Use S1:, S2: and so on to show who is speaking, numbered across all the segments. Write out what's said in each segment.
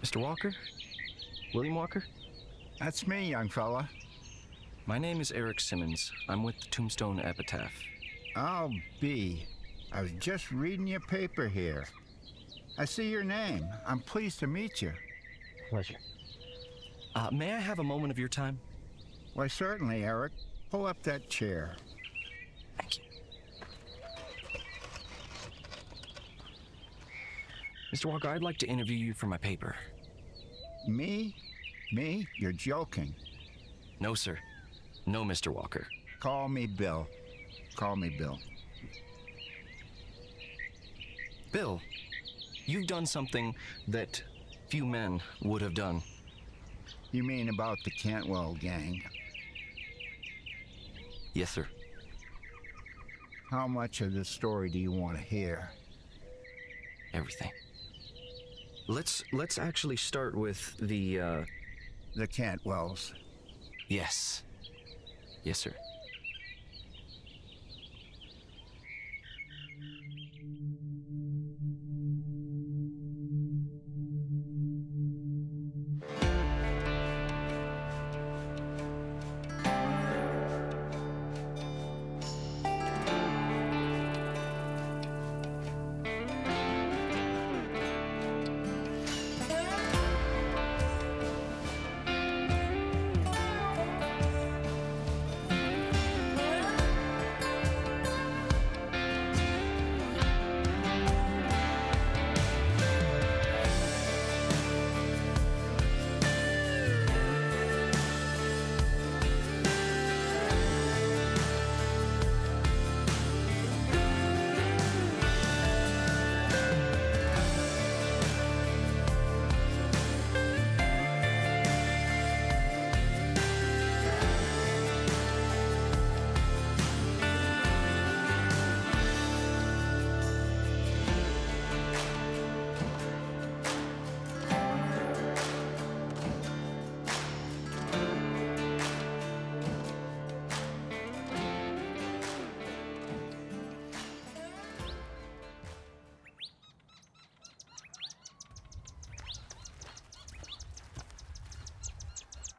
S1: Mr. Walker? William Walker?
S2: That's me, young fella.
S1: My name is Eric Simmons. I'm with the Tombstone Epitaph.
S2: Oh, B. I was just reading your paper here. I see your name. I'm pleased to meet you.
S1: Pleasure. May I have a moment of your time?
S2: Why, certainly, Eric. Pull up that chair.
S1: Thank you. Mr. Walker, I'd like to interview you for my paper.
S2: Me? Me? You're joking.
S1: No, sir. No, Mr. Walker.
S2: Call me Bill. Call me Bill.
S1: Bill, you've done something that few men would have done.
S2: You mean about the Cantwell gang?
S1: Yes, sir.
S2: How much of this story do you want to hear?
S1: Everything. Let's actually start with the
S2: Cantwells.
S1: Yes. Yes, sir.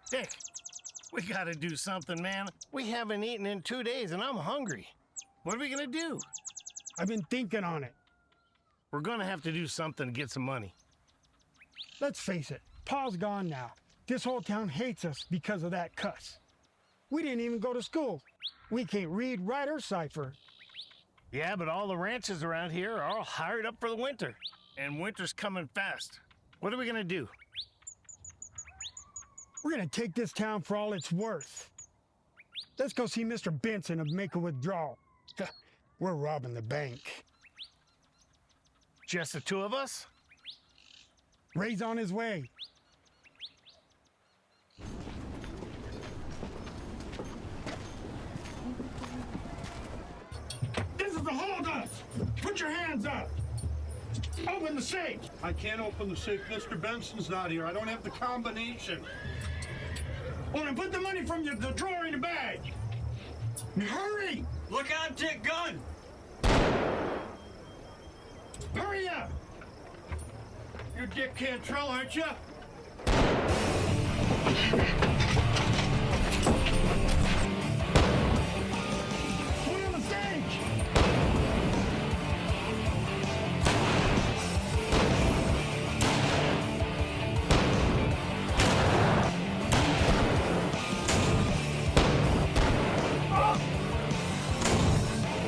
S3: Dick, we gotta do something, man. We haven't eaten in 2 days and I'm hungry. What are we gonna do?
S4: I've been thinking on it.
S3: We're gonna have to do something to get some money.
S4: Let's face it, Pa's gone now. This whole town hates us because of that cuss. We didn't even go to school. We can't read, write, or cipher.
S3: Yeah, but all the ranches around here are all hired up for the winter. And winter's coming fast. What are we gonna do?
S4: We're gonna take this town for all it's worth. Let's go see Mr. Benson and make a withdrawal. We're robbing the bank.
S3: Just the two of us?
S4: Ray's on his way. This is a holdup! Put your hands up! Open the safe!
S5: I can't open the safe. Mr. Benson's not here. I don't have the combination.
S4: Well, then put the money from the drawer in the bag. Hurry!
S6: Look out, Dick, gun!
S4: Hurry up!
S5: You're Dick Cantrell, aren't you?
S4: Put on the stage!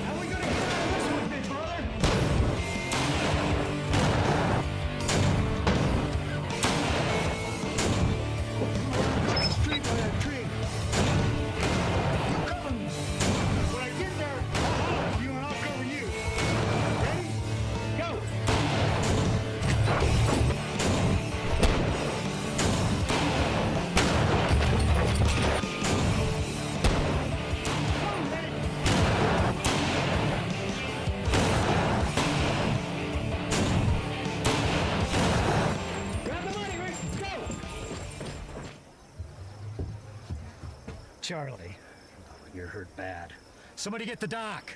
S4: How we gonna get out of this one, big brother? Street by that tree. You cover me. When I get there, I'll holler at you and I'll cover you. Ready? Go! Come on, Rick. Grab the money, Rick. Go!
S6: Charlie, you're hurt bad. Somebody get the doc.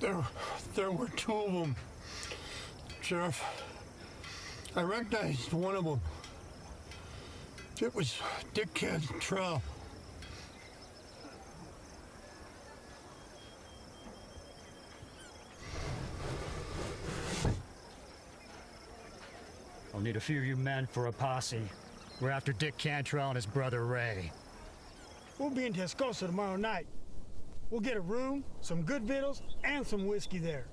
S5: There were two of them. Sheriff, I recognized one of them. It was Dick Cantrell.
S6: I'll need a few of you men for a posse. We're after Dick Cantrell and his brother Ray.
S4: We'll be in Tascosa tomorrow night. We'll get a room, some good victuals, and some whiskey there.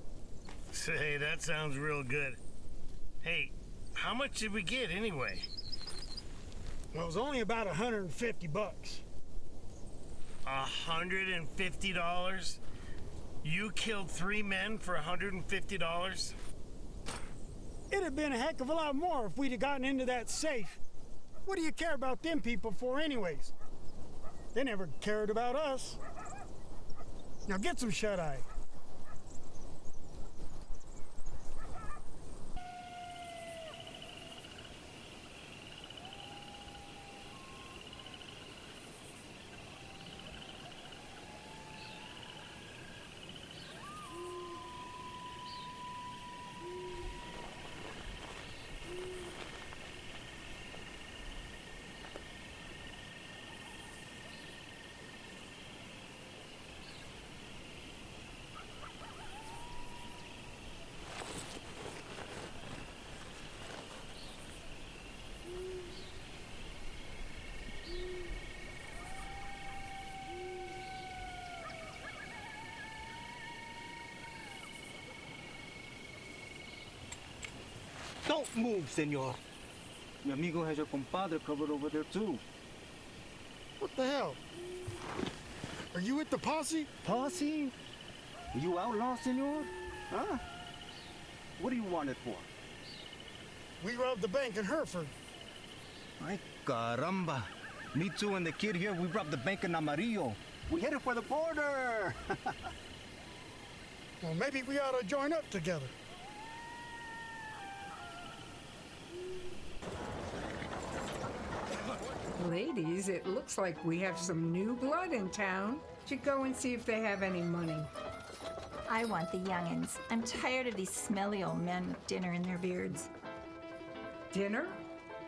S3: Say, that sounds real good. Hey, how much did we get anyway?
S4: Well, it was only about $150.
S3: $150? You killed 3 men for $150?
S4: It'd have been a heck of a lot more if we'd have gotten into that safe. What do you care about them people for anyways? They never cared about us. Now get some shut-eye.
S7: Don't move, senor. Mi amigo has your compadre covered over there, too.
S4: What the hell? Are you with the posse?
S7: Posse? You outlaw, senor? Huh? What do you want it for?
S4: We robbed the bank in Hereford.
S7: Ay, caramba. Me too and the kid here, we robbed the bank in Amarillo. We headed for the border.
S4: Well, maybe we ought to join up together.
S8: Ladies, it looks like we have some new blood in town. Should go and see if they have any money.
S9: I want the young'uns. I'm tired of these smelly old men with dinner in their beards.
S8: Dinner?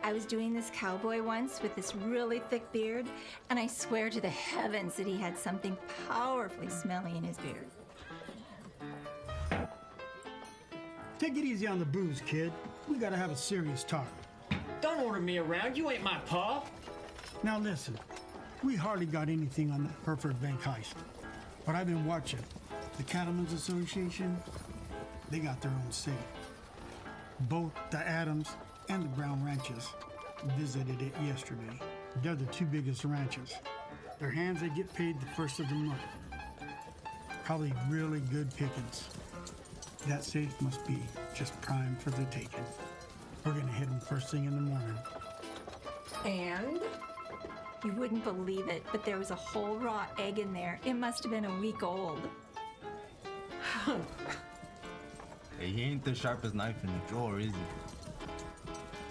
S9: I was doing this cowboy once with this really thick beard, and I swear to the heavens that he had something powerfully smelly in his beard.
S4: Take it easy on the booze, kid. We gotta have a serious talk.
S10: Don't order me around. You ain't my pa.
S4: Now listen, we hardly got anything on that Hereford Bank heist. But I've been watching. The Cattlemen's Association, they got their own safe. Both the Adams and the Brown ranches visited it yesterday. They're the 2 biggest ranches. Their hands, they get paid the first of the month. Probably really good pickings. That safe must be just prime for the taking. We're gonna hit them first thing in the morning.
S8: And?
S9: You wouldn't believe it, but there was a whole raw egg in there. It must have been a week old.
S7: Hey, he ain't the sharpest knife in the drawer, is he?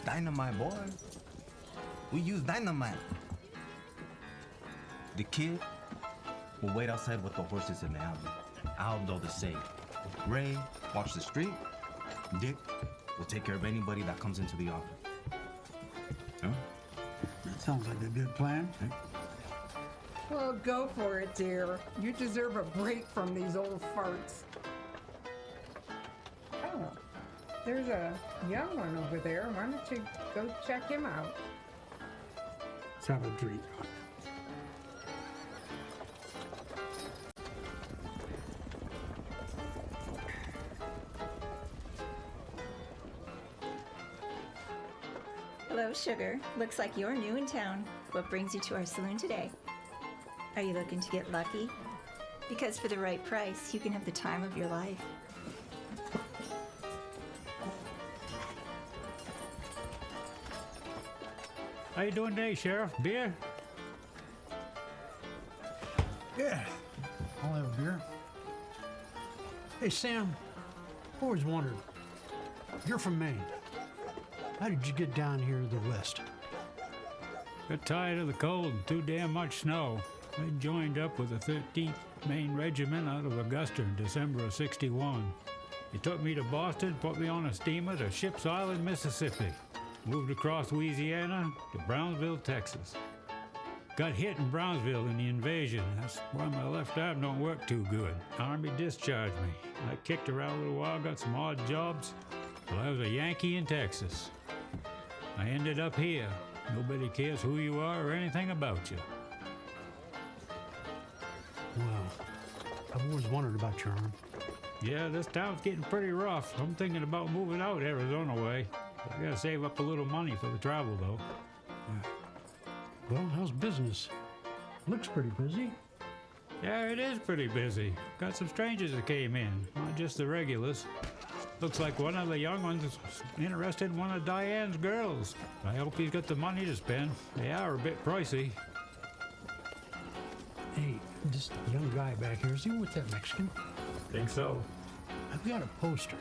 S7: Dynamite, boy. We use dynamite. The kid will wait outside with the horses in the alley. I'll blow the safe. Ray, watch the street. Dick will take care of anybody that comes into the office. Huh?
S4: That sounds like a good plan.
S8: Well, go for it, dear. You deserve a break from these old farts. Oh, there's a young one over there. Why don't you go check him out?
S4: Let's have a drink.
S9: Hello, sugar. Looks like you're new in town. What brings you to our saloon today? Are you looking to get lucky? Because for the right price, you can have the time of your life.
S6: How you doing today, Sheriff? Beer?
S4: Yeah, I'll have a beer. Hey, Sam, always wondered, you're from Maine. How did you get down here to the west?
S11: Got tired of the cold and too damn much snow. I joined up with the 13th Maine Regiment out of Augusta in December of '61. He took me to Boston, put me on a steamer to Ship's Island, Mississippi. Moved across Louisiana to Brownsville, Texas. Got hit in Brownsville in the invasion. That's why my left arm don't work too good. Army discharged me. I kicked around a little while, got some odd jobs. Well, I was a Yankee in Texas. I ended up here. Nobody cares who you are or anything about you.
S4: Wow. I've always wondered about your arm.
S11: Yeah, this town's getting pretty rough. I'm thinking about moving out Arizona way. I gotta save up a little money for the travel, though.
S4: Well, how's business? Looks pretty busy.
S11: Yeah, it is pretty busy. Got some strangers that came in, not just the regulars. Looks like one of the young ones is interested in one of Diane's girls. I hope he's got the money to spend. They are a bit pricey.
S4: Hey, this young guy back here, is he with that Mexican?
S11: Think so.
S4: I've got a poster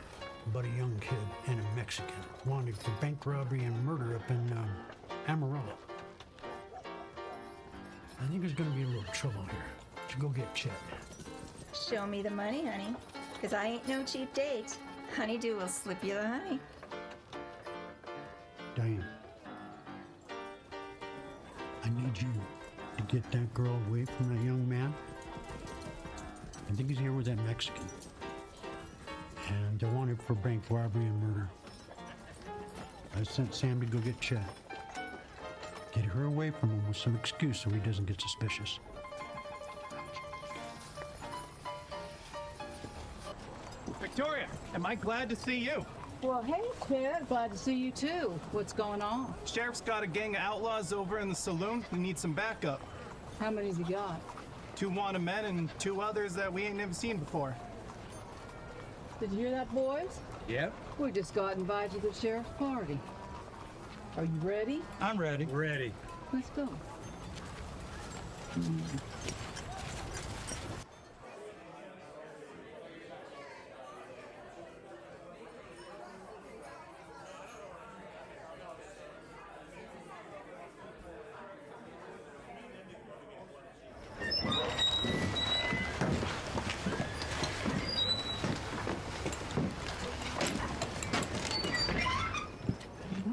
S4: about a young kid and a Mexican wanted for bank robbery and murder up in Amarillo. I think there's gonna be a little trouble here. Should go get Chet.
S9: Show me the money, honey, because I ain't no cheap date. Honeydew will slip you the honey.
S4: Diane, I need you to get that girl away from that young man. I think he's here with that Mexican. And they're wanted for bank robbery and murder. I sent Sam to go get Chet. Get her away from him with some excuse so he doesn't get suspicious.
S12: Victoria, am I glad to see you?
S13: Well, hey, Ted. Glad to see you, too. What's going on?
S12: Sheriff's got a gang of outlaws over in the saloon. He needs some backup.
S13: How many's he got?
S12: 2 wanted men and 2 others that we ain't never seen before.
S13: Did you hear that, boys?
S12: Yep.
S13: We just got invited to the sheriff's party. Are you ready?
S12: I'm ready.
S11: Ready.
S13: Let's go.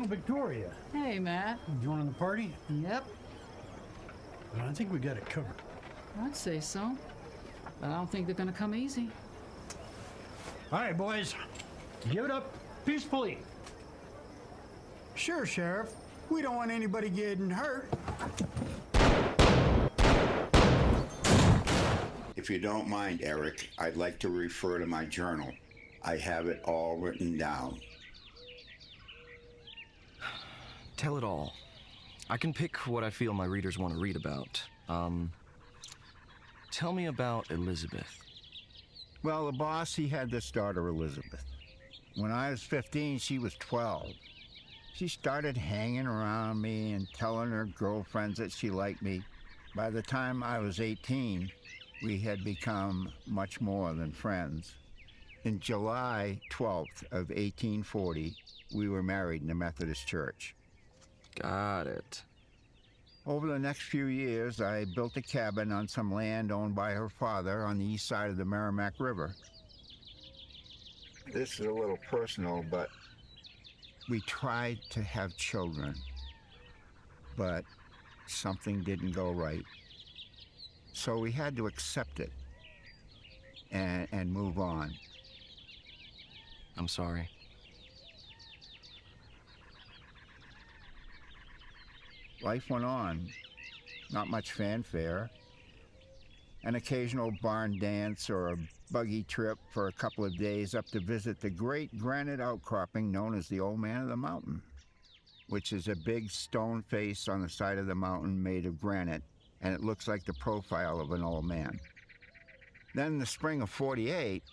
S4: Victoria,
S13: Hey, Matt.
S4: you joining the party?
S13: Yep.
S4: Well, I think we got it covered.
S13: I'd say so. But I don't think they're gonna come easy.
S4: All right, boys. Give it up peacefully. Sure, Sheriff. We don't want anybody getting hurt.
S2: If you don't mind, Eric, I'd like to refer to my journal. I have it all written down.
S1: Tell it all. I can pick what I feel my readers want to read about. Tell me about Elizabeth.
S2: Well, the boss, he had this daughter, Elizabeth. When I was 15, she was 12. She started hanging around me and telling her girlfriends that she liked me. By the time I was 18, we had become much more than friends. In July 12th of 1840, we were married in the Methodist Church.
S1: Got it.
S2: Over the next few years, I built a cabin on some land owned by her father on the east side of the Merrimack River. This is a little personal, but we tried to have children, but something didn't go right. So we had to accept it and move on.
S1: I'm sorry.
S2: Life went on. Not much fanfare. An occasional barn dance or a buggy trip for a couple of days up to visit the great granite outcropping known as the Old Man of the Mountain, which is a big stone face on the side of the mountain made of granite, and it looks like the profile of an old man. Then in the spring of '48,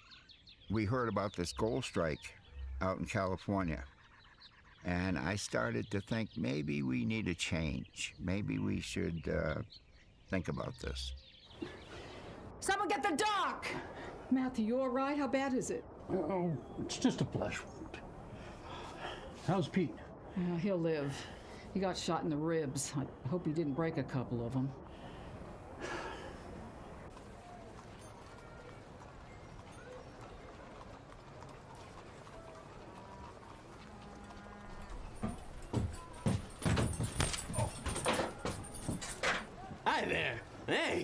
S2: we heard about this gold strike out in California. And I started to think maybe we need a change. Maybe we should think about this.
S13: Someone get the doc! Matthew, you all right? How bad is it?
S4: Oh, it's just a flesh wound. How's Pete?
S13: He'll live. He got shot in the ribs. I hope he didn't break a couple of them.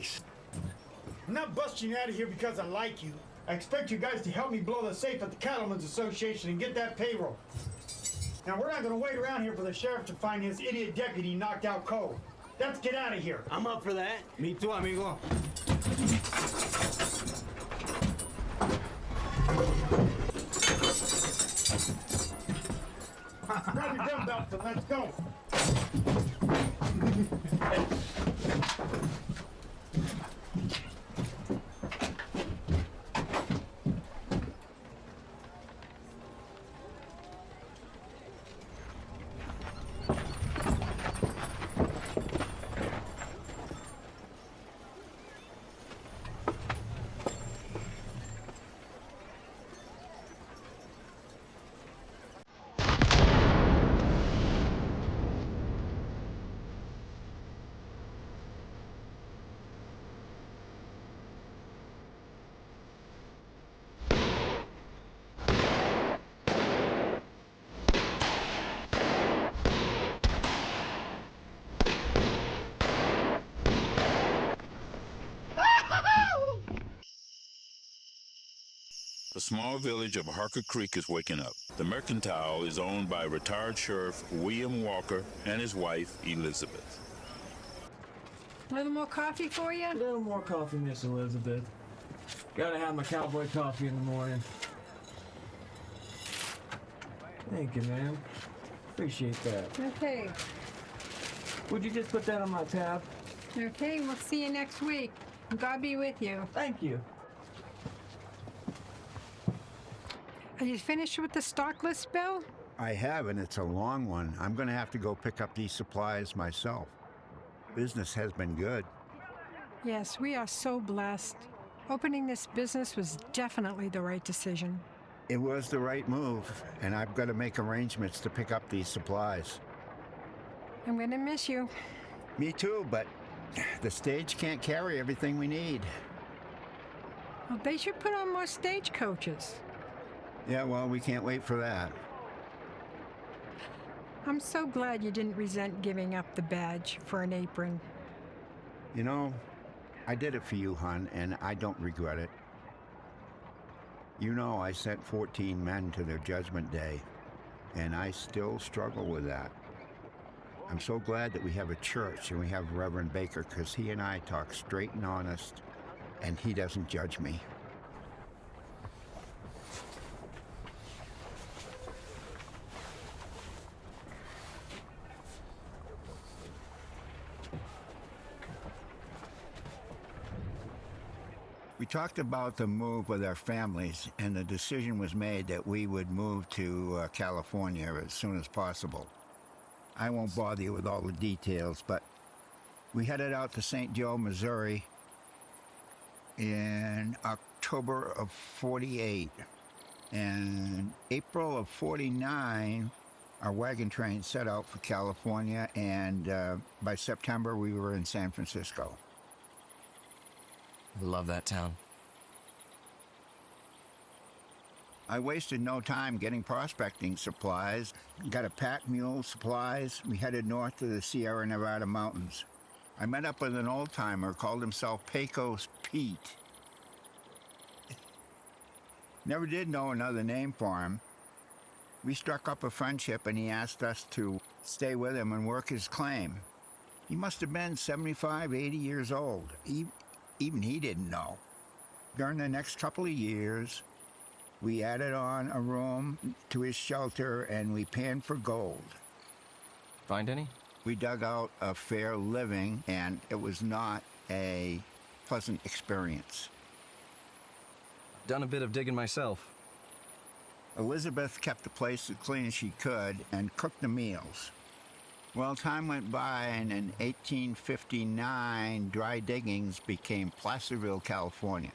S4: place. I'm not busting you out of here because I like you. I expect you guys to help me blow the safe at the Cattlemen's Association and get that payroll. Now, we're not gonna wait around here for the sheriff to find his idiot deputy knocked out cold. Let's get out of here.
S10: I'm up for that.
S7: Me too, amigo.
S4: Grab your dumbbells and let's go.
S14: The small village of Harker Creek is waking up. The Mercantile is owned by retired Sheriff William Walker and his wife, Elizabeth.
S8: A little more coffee for you?
S10: A little more coffee, Miss Elizabeth. Gotta have my cowboy coffee in the morning. Thank you, ma'am. Appreciate that.
S8: Okay.
S10: Would you just put that on my tab?
S8: Okay, we'll see you next week. God be with you.
S10: Thank you.
S8: Are you finished with the stock list, Bill?
S2: I have, and it's a long one. I'm going to have to go pick up these supplies myself. Business has been good.
S8: Yes, we are so blessed. Opening this business was definitely the right decision.
S2: It was the right move, and I've got to make arrangements to pick up these supplies.
S8: I'm gonna miss you.
S2: Me too, but the stage can't carry everything we need.
S8: Well, they should put on more stagecoaches.
S2: Yeah, well, we can't wait for that.
S8: I'm so glad you didn't resent giving up the badge for an apron.
S2: You know, I did it for you, hon, and I don't regret it. You know, I sent 14 men to their judgment day, and I still struggle with that. I'm so glad that we have a church and we have Reverend Baker, because he and I talk straight and honest, and he doesn't judge me. We talked about the move with our families, and the decision was made that we would move to California as soon as possible. I won't bother you with all the details, but we headed out to St. Joe, Missouri in October of '48. And April of '49, our wagon train set out for California, and by September we were in San Francisco.
S1: I love that town.
S2: I wasted no time getting prospecting supplies. Got a pack mule, supplies. We headed north to the Sierra Nevada mountains. I met up with an old-timer, called himself Pecos Pete. Never did know another name for him. We struck up a friendship, and he asked us to stay with him and work his claim. He must have been 75, 80 years old. Even he didn't know. During the next couple of years, we added on a room to his shelter, and we panned for gold.
S1: Find any?
S2: We dug out a fair living, and it was not a pleasant experience.
S1: Done a bit of digging myself.
S2: Elizabeth kept the place as clean as she could and cooked the meals. Well, time went by, and in 1859, dry diggings became Placerville, California.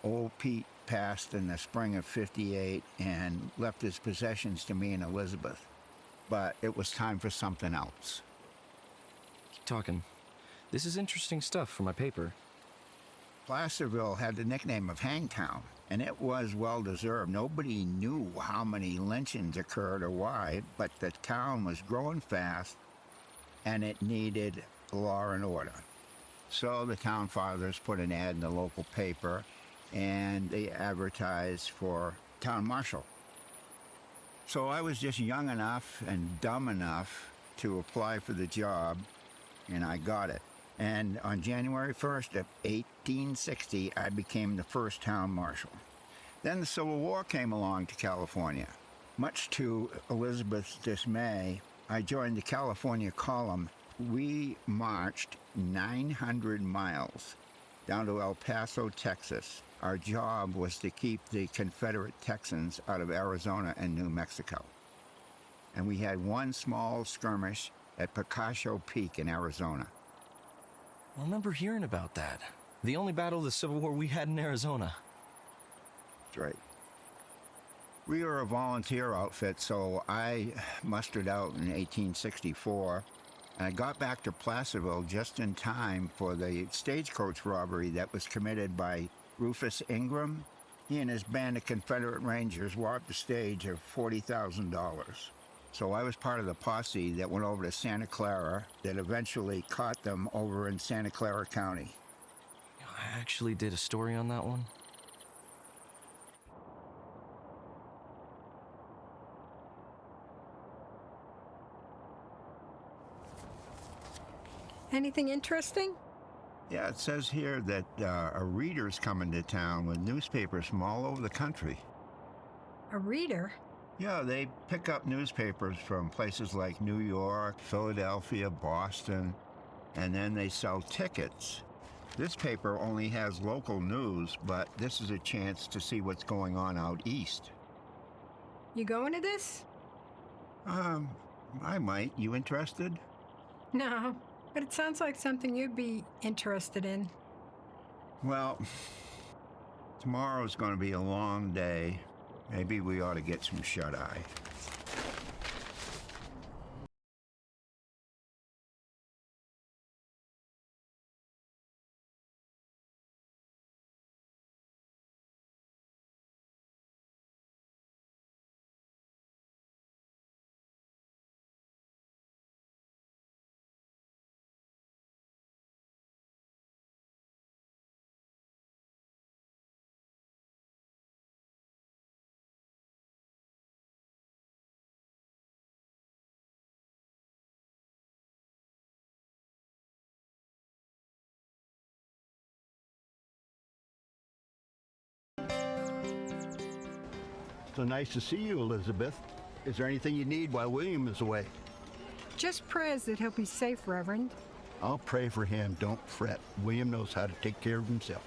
S2: Old Pete passed in the spring of '58 and left his possessions to me and Elizabeth. But it was time for something else.
S1: Keep talking. This is interesting stuff for my paper.
S2: Placerville had the nickname of Hangtown, and it was well-deserved. Nobody knew how many lynchings occurred or why, but the town was growing fast, and it needed law and order. So the town fathers put an ad in the local paper, and they advertised for town marshal. So I was just young enough and dumb enough to apply for the job, and I got it. And on January 1st of 1860, I became the first town marshal. Then the Civil War came along to California. Much to Elizabeth's dismay, I joined the California column. We marched 900 miles down to El Paso, Texas. Our job was to keep the Confederate Texans out of Arizona and New Mexico. And we had one small skirmish at Picacho Peak in Arizona.
S1: I remember hearing about that. The only battle of the Civil War we had in Arizona.
S2: That's right. We were a volunteer outfit, so I mustered out in 1864. And I got back to Placerville just in time for the stagecoach robbery that was committed by Rufus Ingram. He and his band of Confederate Rangers robbed the stage of $40,000. So I was part of the posse that went over to Santa Clara that eventually caught them over in Santa Clara County.
S1: I actually did a story on that one.
S8: Anything interesting?
S2: Yeah, it says here that a reader's coming to town with newspapers from all over the country.
S8: A reader?
S2: Yeah, they pick up newspapers from places like New York, Philadelphia, Boston, and then they sell tickets. This paper only has local news, but this is a chance to see what's going on out east.
S8: You going to this?
S2: I might. You interested?
S8: No, but it sounds like something you'd be interested in.
S2: Well, tomorrow's going to be a long day. Maybe we ought to get some shut-eye.
S15: So nice to see you, Elizabeth. Is there anything you need while William is away?
S8: Just prayers that he'll be safe, Reverend.
S15: I'll pray for him. Don't fret. William knows how to take care of himself.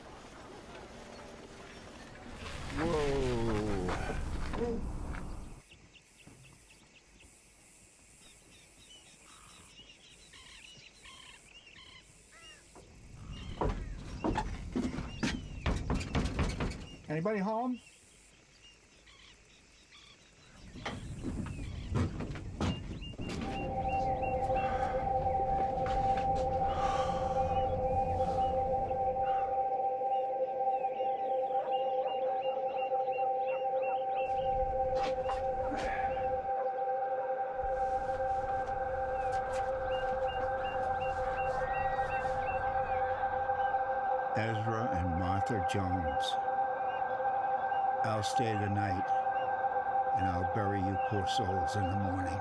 S15: Whoa.
S2: Anybody home? Ezra and Martha Jones. I'll stay the night, and I'll bury you poor souls in the morning.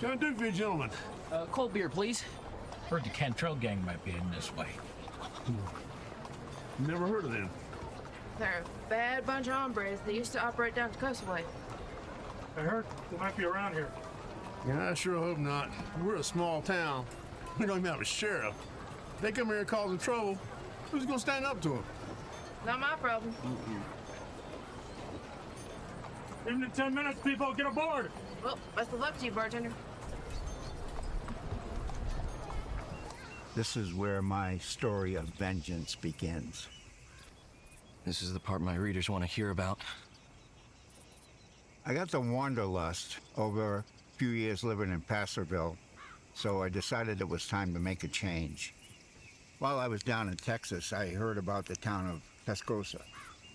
S5: Can I do for you, gentlemen?
S16: Cold beer, please. Heard the Cantrell gang might be in this way.
S5: Never heard of them.
S17: They're a bad bunch of hombres. They used to operate down the coastway.
S3: I heard they might be around here.
S5: Yeah, I sure hope not. We're a small town. We don't even have a sheriff. If they come here causing trouble, who's gonna stand up to them?
S17: Not my problem.
S3: Even in 10 minutes, people get aboard.
S17: Well, best of luck to you, bartender.
S2: This is where my story of vengeance begins.
S1: This is the part my readers want to hear about.
S2: I got the wanderlust over a few years living in Placerville, so I decided it was time to make a change. While I was down in Texas, I heard about the town of Tascosa.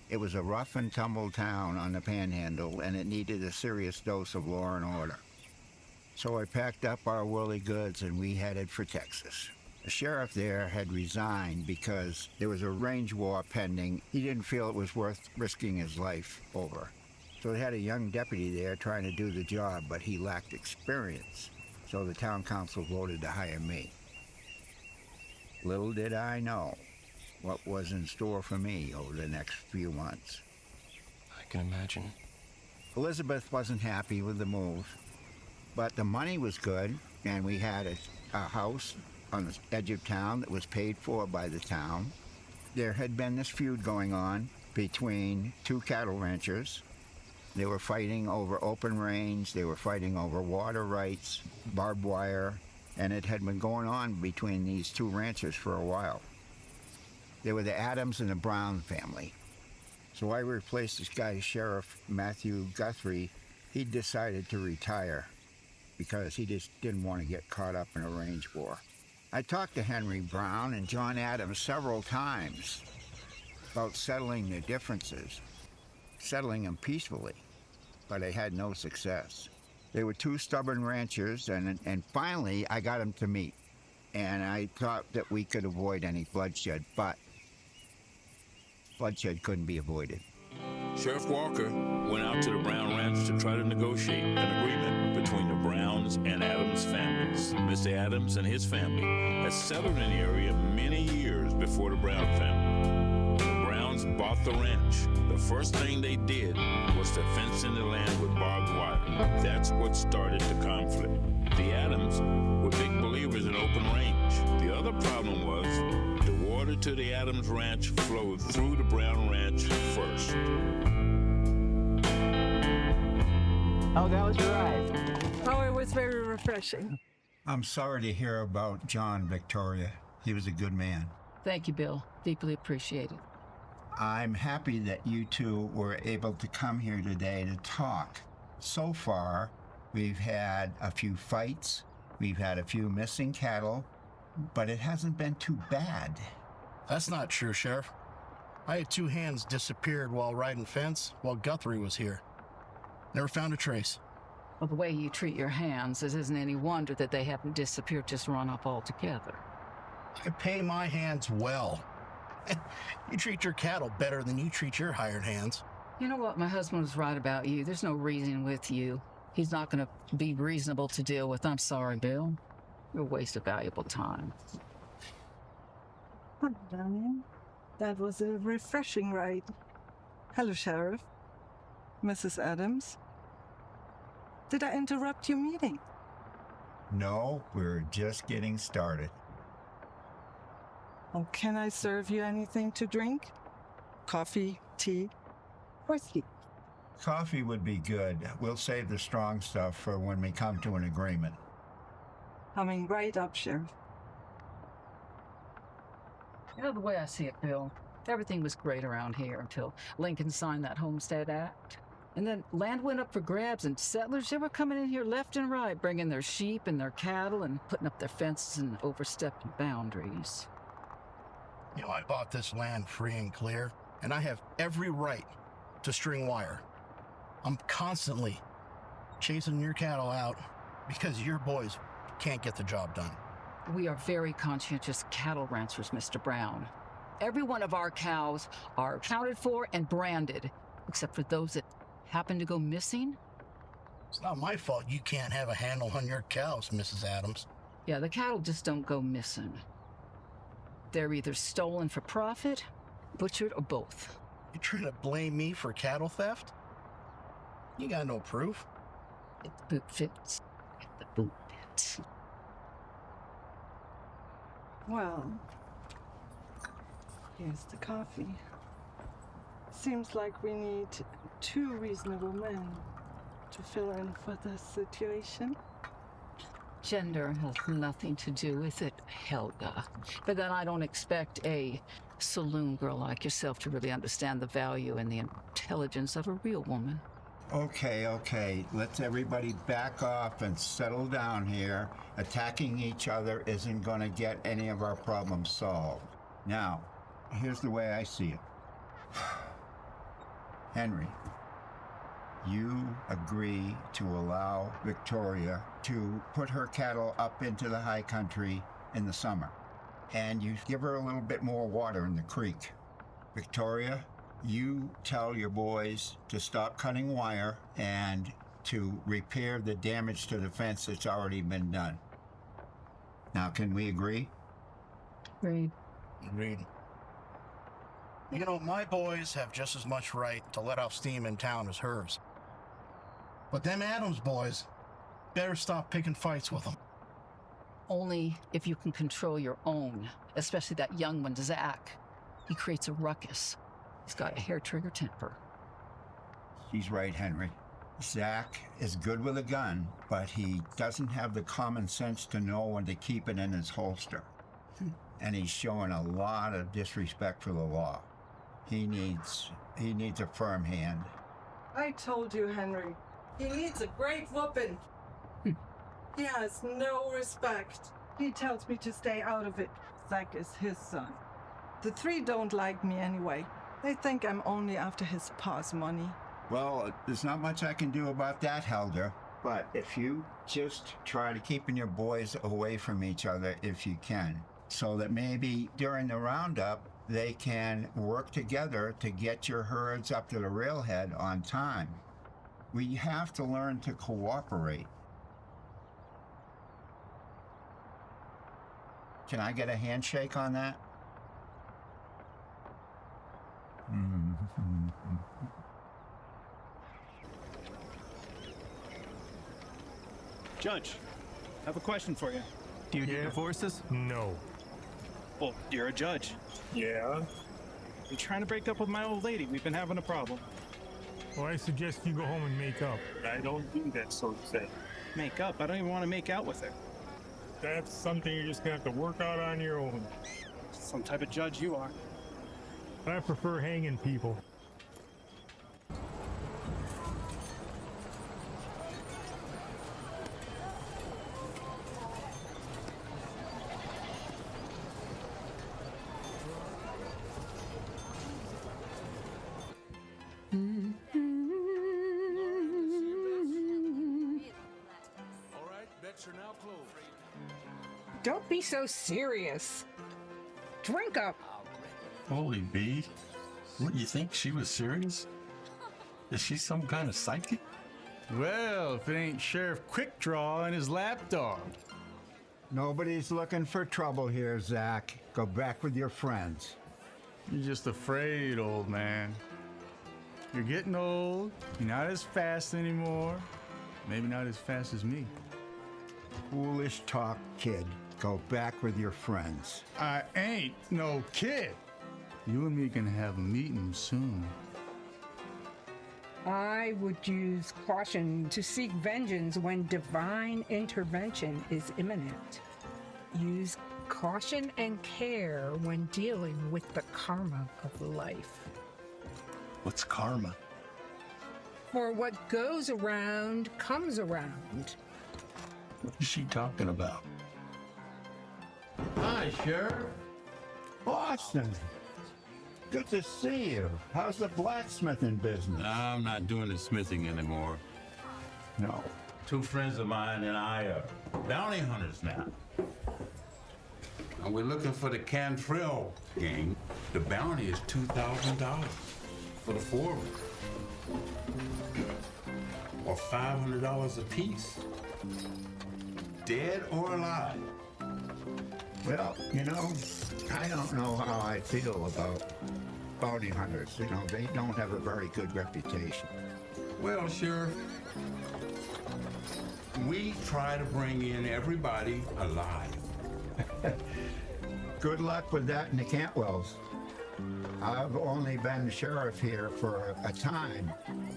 S2: It was a rough and tumble town on the Panhandle, and it needed a serious dose of law and order. So I packed up our worldly goods and we headed for Texas. The sheriff there had resigned because there was a range war pending. He didn't feel it was worth risking his life over. So they had a young deputy there trying to do the job, but he lacked experience. So the town council voted to hire me. Little did I know what was in store for me over the next few months.
S1: I can imagine.
S2: Elizabeth wasn't happy with the move, but the money was good, and we had a house on the edge of town that was paid for by the town. There had been this feud going on between two cattle ranchers. They were fighting over open range, they were fighting over water rights, barbed wire, and it had been going on between these two ranchers for a while. They were the Adams and the Brown family. So I replaced this guy, Sheriff Matthew Guthrie. He decided to retire because he just didn't want to get caught up in a range war. I talked to Henry Brown and John Adams several times about settling their differences, settling them peacefully, but I had no success. They were two stubborn ranchers, and finally I got them to meet. And I thought that we could avoid any bloodshed, but bloodshed couldn't be avoided.
S14: Sheriff Walker went out to the Brown Ranch to try to negotiate an agreement between the Browns and Adams families. Mr. Adams and his family had settled in the area many years before the Brown family. The Browns bought the ranch. The first thing they did was to fence in the land with barbed wire. That's what started the conflict. The Adams were big believers in open range. The other problem was the water to the Adams Ranch flowed through the Brown Ranch first.
S18: Oh, that was right. Oh, it was very refreshing.
S2: I'm sorry to hear about John, Victoria. He was a good man.
S13: Thank you, Bill. Deeply appreciated.
S2: I'm happy that you two were able to come here today to talk. So far, we've had a few fights, we've had a few missing cattle, but it hasn't been too bad.
S5: That's not true, Sheriff. I had two hands disappeared while riding fence while Guthrie was here. Never found a trace.
S13: Well, the way you treat your hands, it isn't any wonder that they haven't disappeared, just run off altogether.
S5: I pay my hands well. You treat your cattle better than you treat your hired hands.
S13: You know what? My husband was right about you. There's no reason with you. He's not going to be reasonable to deal with. I'm sorry, Bill. You're a waste of valuable time.
S18: Hi, Daniel. That was a refreshing ride. Hello, Sheriff. Mrs. Adams. Did I interrupt your meeting?
S2: No, we're just getting started.
S18: Oh, can I serve you anything to drink? Coffee, tea, whiskey?
S2: Coffee would be good. We'll save the strong stuff for when we come to an agreement.
S18: Coming right up, Sheriff.
S13: You know, the way I see it, Bill, everything was great around here until Lincoln signed that Homestead Act. And then land went up for grabs, and settlers, they were coming in here left and right, bringing their sheep and their cattle and putting up their fences and overstepping boundaries.
S5: You know, I bought this land free and clear, and I have every right to string wire. I'm constantly chasing your cattle out because your boys can't get the job done.
S13: We are very conscientious cattle ranchers, Mr. Brown. Every one of our cows are accounted for and branded, except for those that happen to go missing.
S5: It's not my fault you can't have a handle on your cows, Mrs. Adams.
S13: Yeah, the cattle just don't go missing. They're either stolen for profit, butchered, or both.
S5: You trying to blame me for cattle theft? You got no proof.
S13: If the boot fits, if the boot fits.
S18: Well, here's the coffee. Seems like we need two reasonable men to fill in for this situation.
S13: Gender has nothing to do with it, Helga. But then I don't expect a saloon girl like yourself to really understand the value and the intelligence of a real woman.
S2: Okay. Let's everybody back off and settle down here. Attacking each other isn't going to get any of our problems solved. Now, here's the way I see it. Henry, you agree to allow Victoria to put her cattle up into the high country in the summer. And you give her a little bit more water in the creek. Victoria, you tell your boys to stop cutting wire and to repair the damage to the fence that's already been done. Now, can we agree?
S13: Agreed.
S5: Agreed. You know, my boys have just as much right to let off steam in town as hers. But them Adams boys better stop picking fights with them.
S13: Only if you can control your own, especially that young one, Zach. He creates a ruckus. He's got a hair-trigger temper.
S2: She's right, Henry. Zach is good with a gun, but he doesn't have the common sense to know when to keep it in his holster. And he's showing a lot of disrespect for the law. He needs a firm hand.
S18: I told you, Henry. He needs a great whooping. He has no respect. He tells me to stay out of it. Zach is his son. The three don't like me anyway. They think I'm only after his pa's money.
S2: Well, there's not much I can do about that, Helga. But if you just try to keeping your boys away from each other if you can, so that maybe during the roundup, they can work together to get your herds up to the railhead on time. We have to learn to cooperate. Can I get a handshake on that?
S12: Judge, I have a question for you.
S10: Do you do divorces?
S12: No. Well, you're a judge. Yeah? I'm trying to break up with my old lady. We've been having a problem.
S19: Well, I suggest you go home and make up.
S12: I don't do that sort of thing. Make up? I don't even want to make out with her.
S19: That's something you're just gonna have to work out on your own.
S12: Some type of judge you are.
S19: I prefer hanging people.
S8: Don't be so serious. Drink up.
S20: Holy bee. What, you think she was serious? Is she some kind of psychic?
S12: Well, if it ain't Sheriff Quickdraw and his lapdog.
S2: Nobody's looking for trouble here, Zach. Go back with your friends.
S12: You're just afraid, old man. You're getting old. You're not as fast anymore. Maybe not as fast as me.
S2: Foolish talk, kid. Go back with your friends.
S12: I ain't no kid. You and me gonna have a meeting soon.
S8: I would use caution to seek vengeance when divine intervention is imminent. Use caution and care when dealing with the karma of life.
S20: What's karma?
S8: For what goes around comes around.
S20: What is she talking about?
S2: Hi, Sheriff. Boston. Good to see you. How's the blacksmithing business?
S14: I'm not doing the smithing anymore.
S2: No.
S14: Two friends of mine and I are bounty hunters now. And we're looking for the Cantrell gang. The bounty is $2,000 for the four of them. Or $500 apiece. Dead or alive.
S2: Well, you know, I don't know how I feel about bounty hunters. You know, they don't have a very good reputation.
S14: Well, Sheriff, we try to bring in everybody alive.
S2: Good luck with that in the Cantwells. I've only been sheriff here for a time,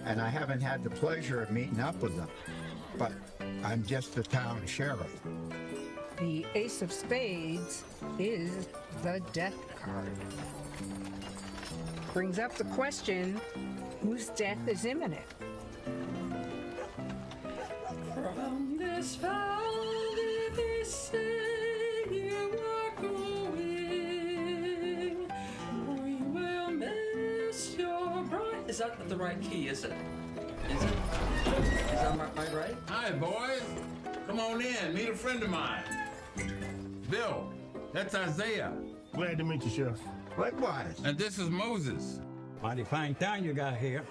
S2: and I haven't had the pleasure of meeting up with them. But I'm just the town sheriff.
S8: The Ace of Spades is the death card. Brings up the question, whose death is imminent?
S18: From this valley they say you are going. We will miss your bride. Is that the right key, is it? Is it? Is that right?
S14: Hi, boys. Come on in. Meet a friend of mine. Bill, that's Isaiah.
S3: Glad to meet you, Sheriff.
S2: Likewise.
S14: And this is Moses.
S11: Mighty fine town you got here.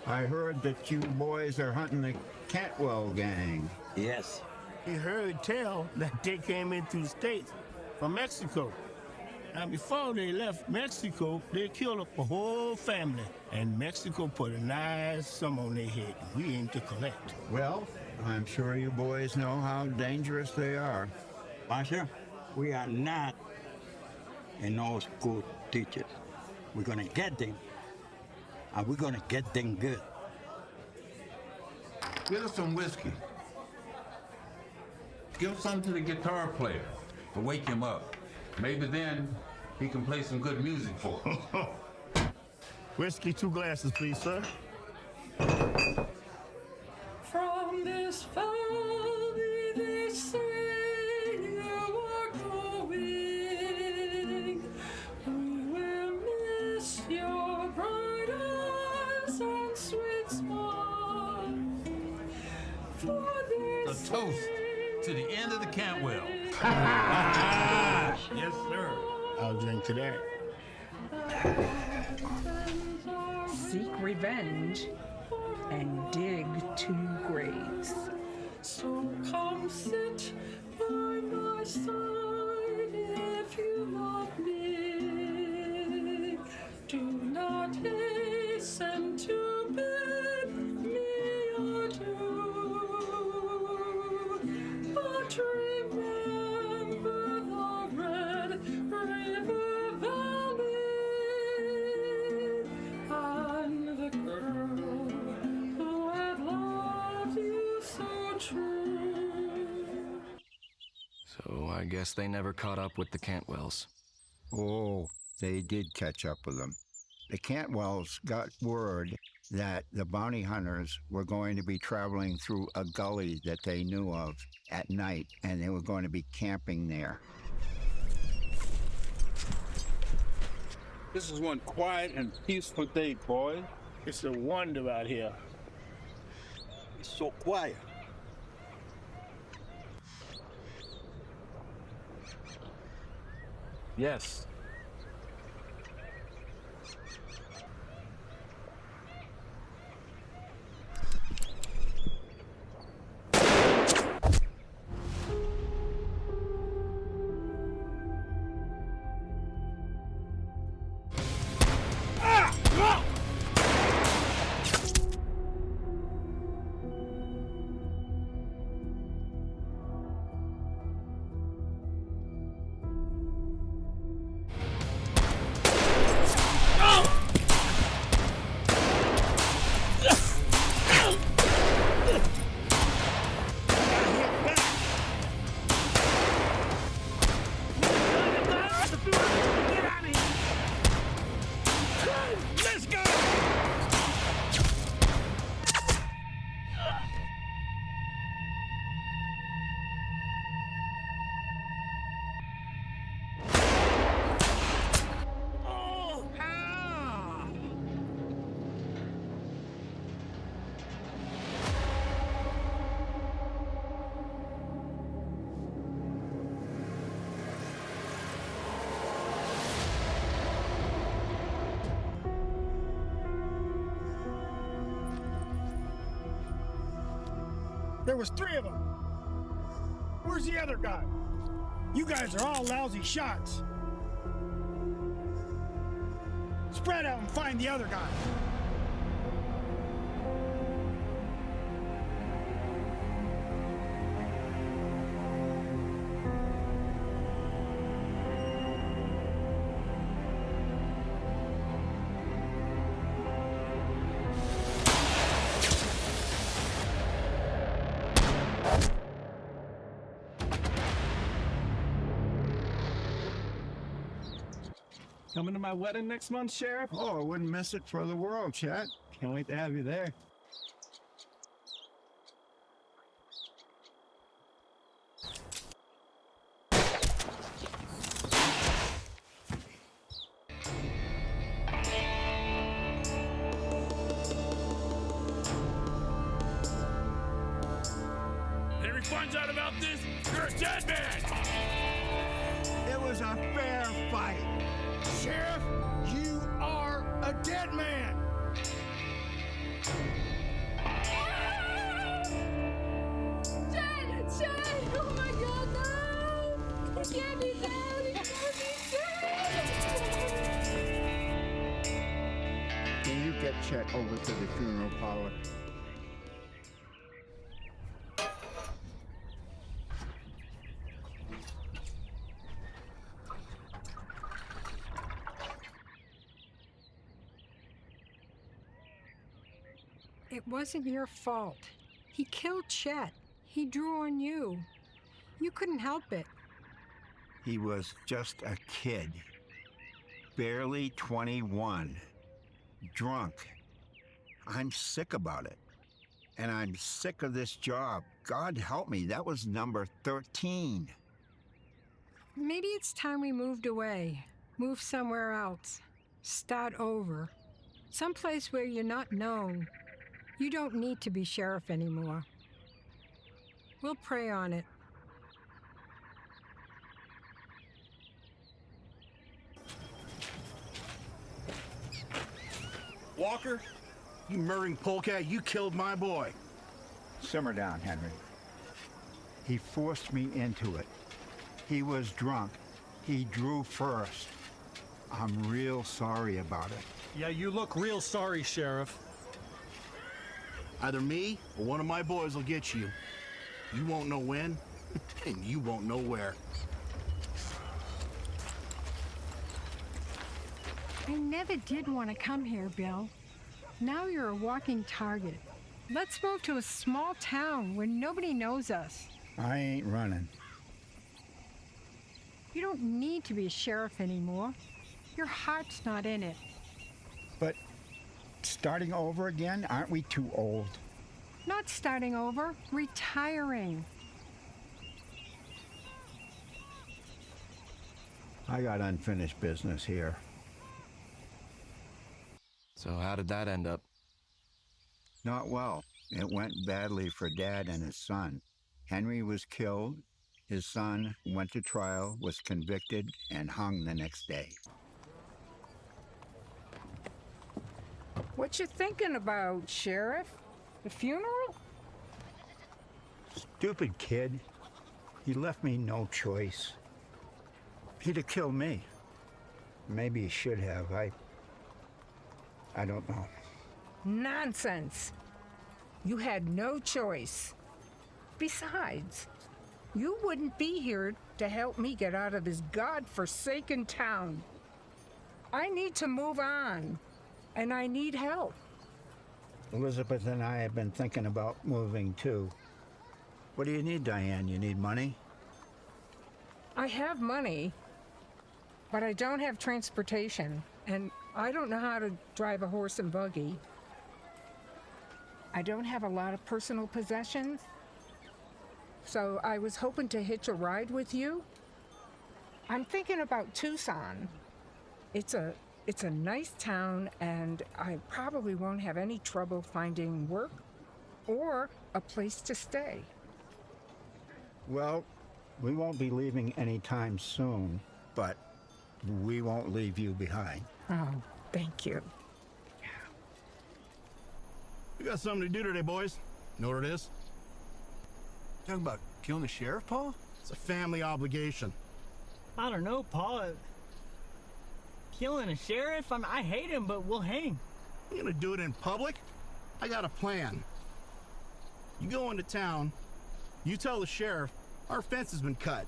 S2: I heard that you boys are hunting the Cantwell gang.
S3: Yes. We heard tell that they came in through the States from Mexico. Now, before they left Mexico, they killed up a whole family. And Mexico put a nice sum on their head. We aim to collect.
S2: Well, I'm sure you boys know how dangerous they are.
S11: Master, we are not in no school teachers. We're gonna get them, and we're gonna get them good.
S14: Get us some whiskey. Give some to the guitar player to wake him up. Maybe then he can play some good music for us.
S3: Whiskey, 2 glasses, please, sir.
S18: From this valley they say you are going. We will miss your bright eyes and sweet smile. For
S14: A
S18: this
S14: toast to the end of the Cantwell. Yes, sir.
S3: I'll drink to that.
S8: Seek revenge and dig 2 graves.
S18: So come sit by my side if you love me. Do not hasten to bid me adieu, but remember the Red River Valley and the girl who had loved you so true.
S1: So I guess they never caught up with the Cantwells.
S2: Oh, they did catch up with them. The Cantwells got word that the bounty hunters were going to be traveling through a gully that they knew of at night, and they were going to be camping there.
S19: This is one quiet and peaceful day, boy.
S3: It's a wonder out here.
S19: It's so quiet.
S3: Yes.
S4: There was 3 of them. Where's the other guy? You guys are all lousy shots. Spread out and find the other guy.
S10: Coming to my wedding next month, Sheriff?
S2: Oh, I wouldn't miss it for the world, Chet.
S10: Can't wait to have you there.
S14: Henry finds out about this, you're a dead man!
S2: It was a fair fight.
S3: Sheriff, you are a dead man.
S8: Chad! Chad! Oh my God, no! He can't be dead! He can't be dead!
S2: Can you get Chet over to the funeral parlor?
S8: It wasn't your fault. He killed Chet. He drew on you. You couldn't help it.
S2: He was just a kid. Barely 21. Drunk. I'm sick about it. And I'm sick of this job. God help me, that was number 13.
S8: Maybe it's time we moved away. Move somewhere else. Start over. Someplace where you're not known. You don't need to be sheriff anymore. We'll pray on it.
S5: Walker, you murdering polecat, you killed my boy.
S2: Simmer down, Henry. He forced me into it. He was drunk. He drew first. I'm real sorry about it.
S10: Yeah, you look real sorry, Sheriff.
S5: Either me or one of my boys will get you. You won't know when, and you won't know where.
S8: I never did want to come here, Bill. Now you're a walking target. Let's move to a small town where nobody knows us.
S2: I ain't running.
S8: You don't need to be a sheriff anymore. Your heart's not in it.
S2: But starting over again, aren't we too old?
S8: Not starting over, retiring.
S2: I got unfinished business here.
S1: So how did that end up?
S2: Not well. It went badly for Dad and his son. Henry was killed. His son went to trial, was convicted, and hung the next day.
S8: What you thinking about, Sheriff? The funeral?
S2: Stupid kid. He left me no choice. He'd have killed me. Maybe he should have. I don't know.
S8: Nonsense. You had no choice. Besides, you wouldn't be here to help me get out of this God-forsaken town. I need to move on, and I need help.
S2: Elizabeth and I have been thinking about moving too. What do you need, Diane? You need money?
S8: I have money, but I don't have transportation, and I don't know how to drive a horse and buggy. I don't have a lot of personal possessions, so I was hoping to hitch a ride with you. I'm thinking about Tucson. It's a nice town, and I probably won't have any trouble finding work or a place to stay.
S2: Well, we won't be leaving anytime soon, but we won't leave you behind.
S8: Oh, thank you.
S5: We got something to do today, boys. Know what it is?
S20: Talking about killing the sheriff, Paul?
S5: It's a family obligation.
S10: I don't know, Paul. Killing a sheriff? I hate him, but we'll hang.
S5: You gonna do it in public? I got a plan. You go into town, you tell the sheriff our fence has been cut.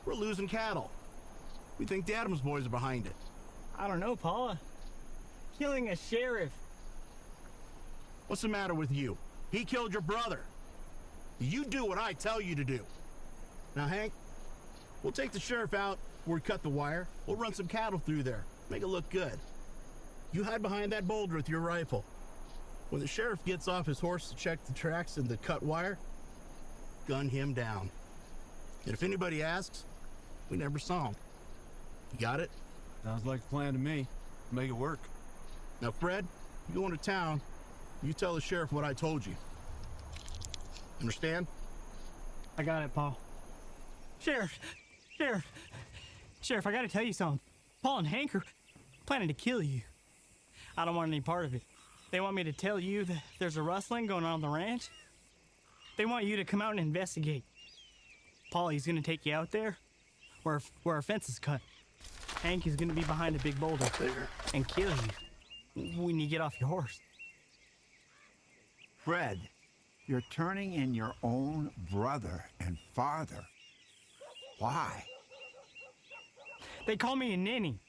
S5: We're losing cattle. We think the Adams boys are behind it.
S10: I don't know, Paul. Killing a sheriff.
S5: What's the matter with you? He killed your brother. You do what I tell you to do. Now, Hank, we'll take the sheriff out where we cut the wire. We'll run some cattle through there. Make it look good. You hide behind that boulder with your rifle. When the sheriff gets off his horse to check the tracks and the cut wire, gun him down. And if anybody asks, we never saw him. You got it?
S21: Sounds like a plan to me. Make it work.
S5: Now, Fred, you go into town, you tell the sheriff what I told you. Understand?
S10: I got it, Paul. Sheriff, I gotta tell you something. Paul and Hank are planning to kill you. I don't want any part of it. They want me to tell you that there's a rustling going on the ranch. They want you to come out and investigate. Paul, he's gonna take you out there where our fence is cut. Hank is gonna be behind a big boulder and kill you when you get off your horse.
S2: Fred, you're turning in your own brother and father. Why?
S10: They call me a ninny.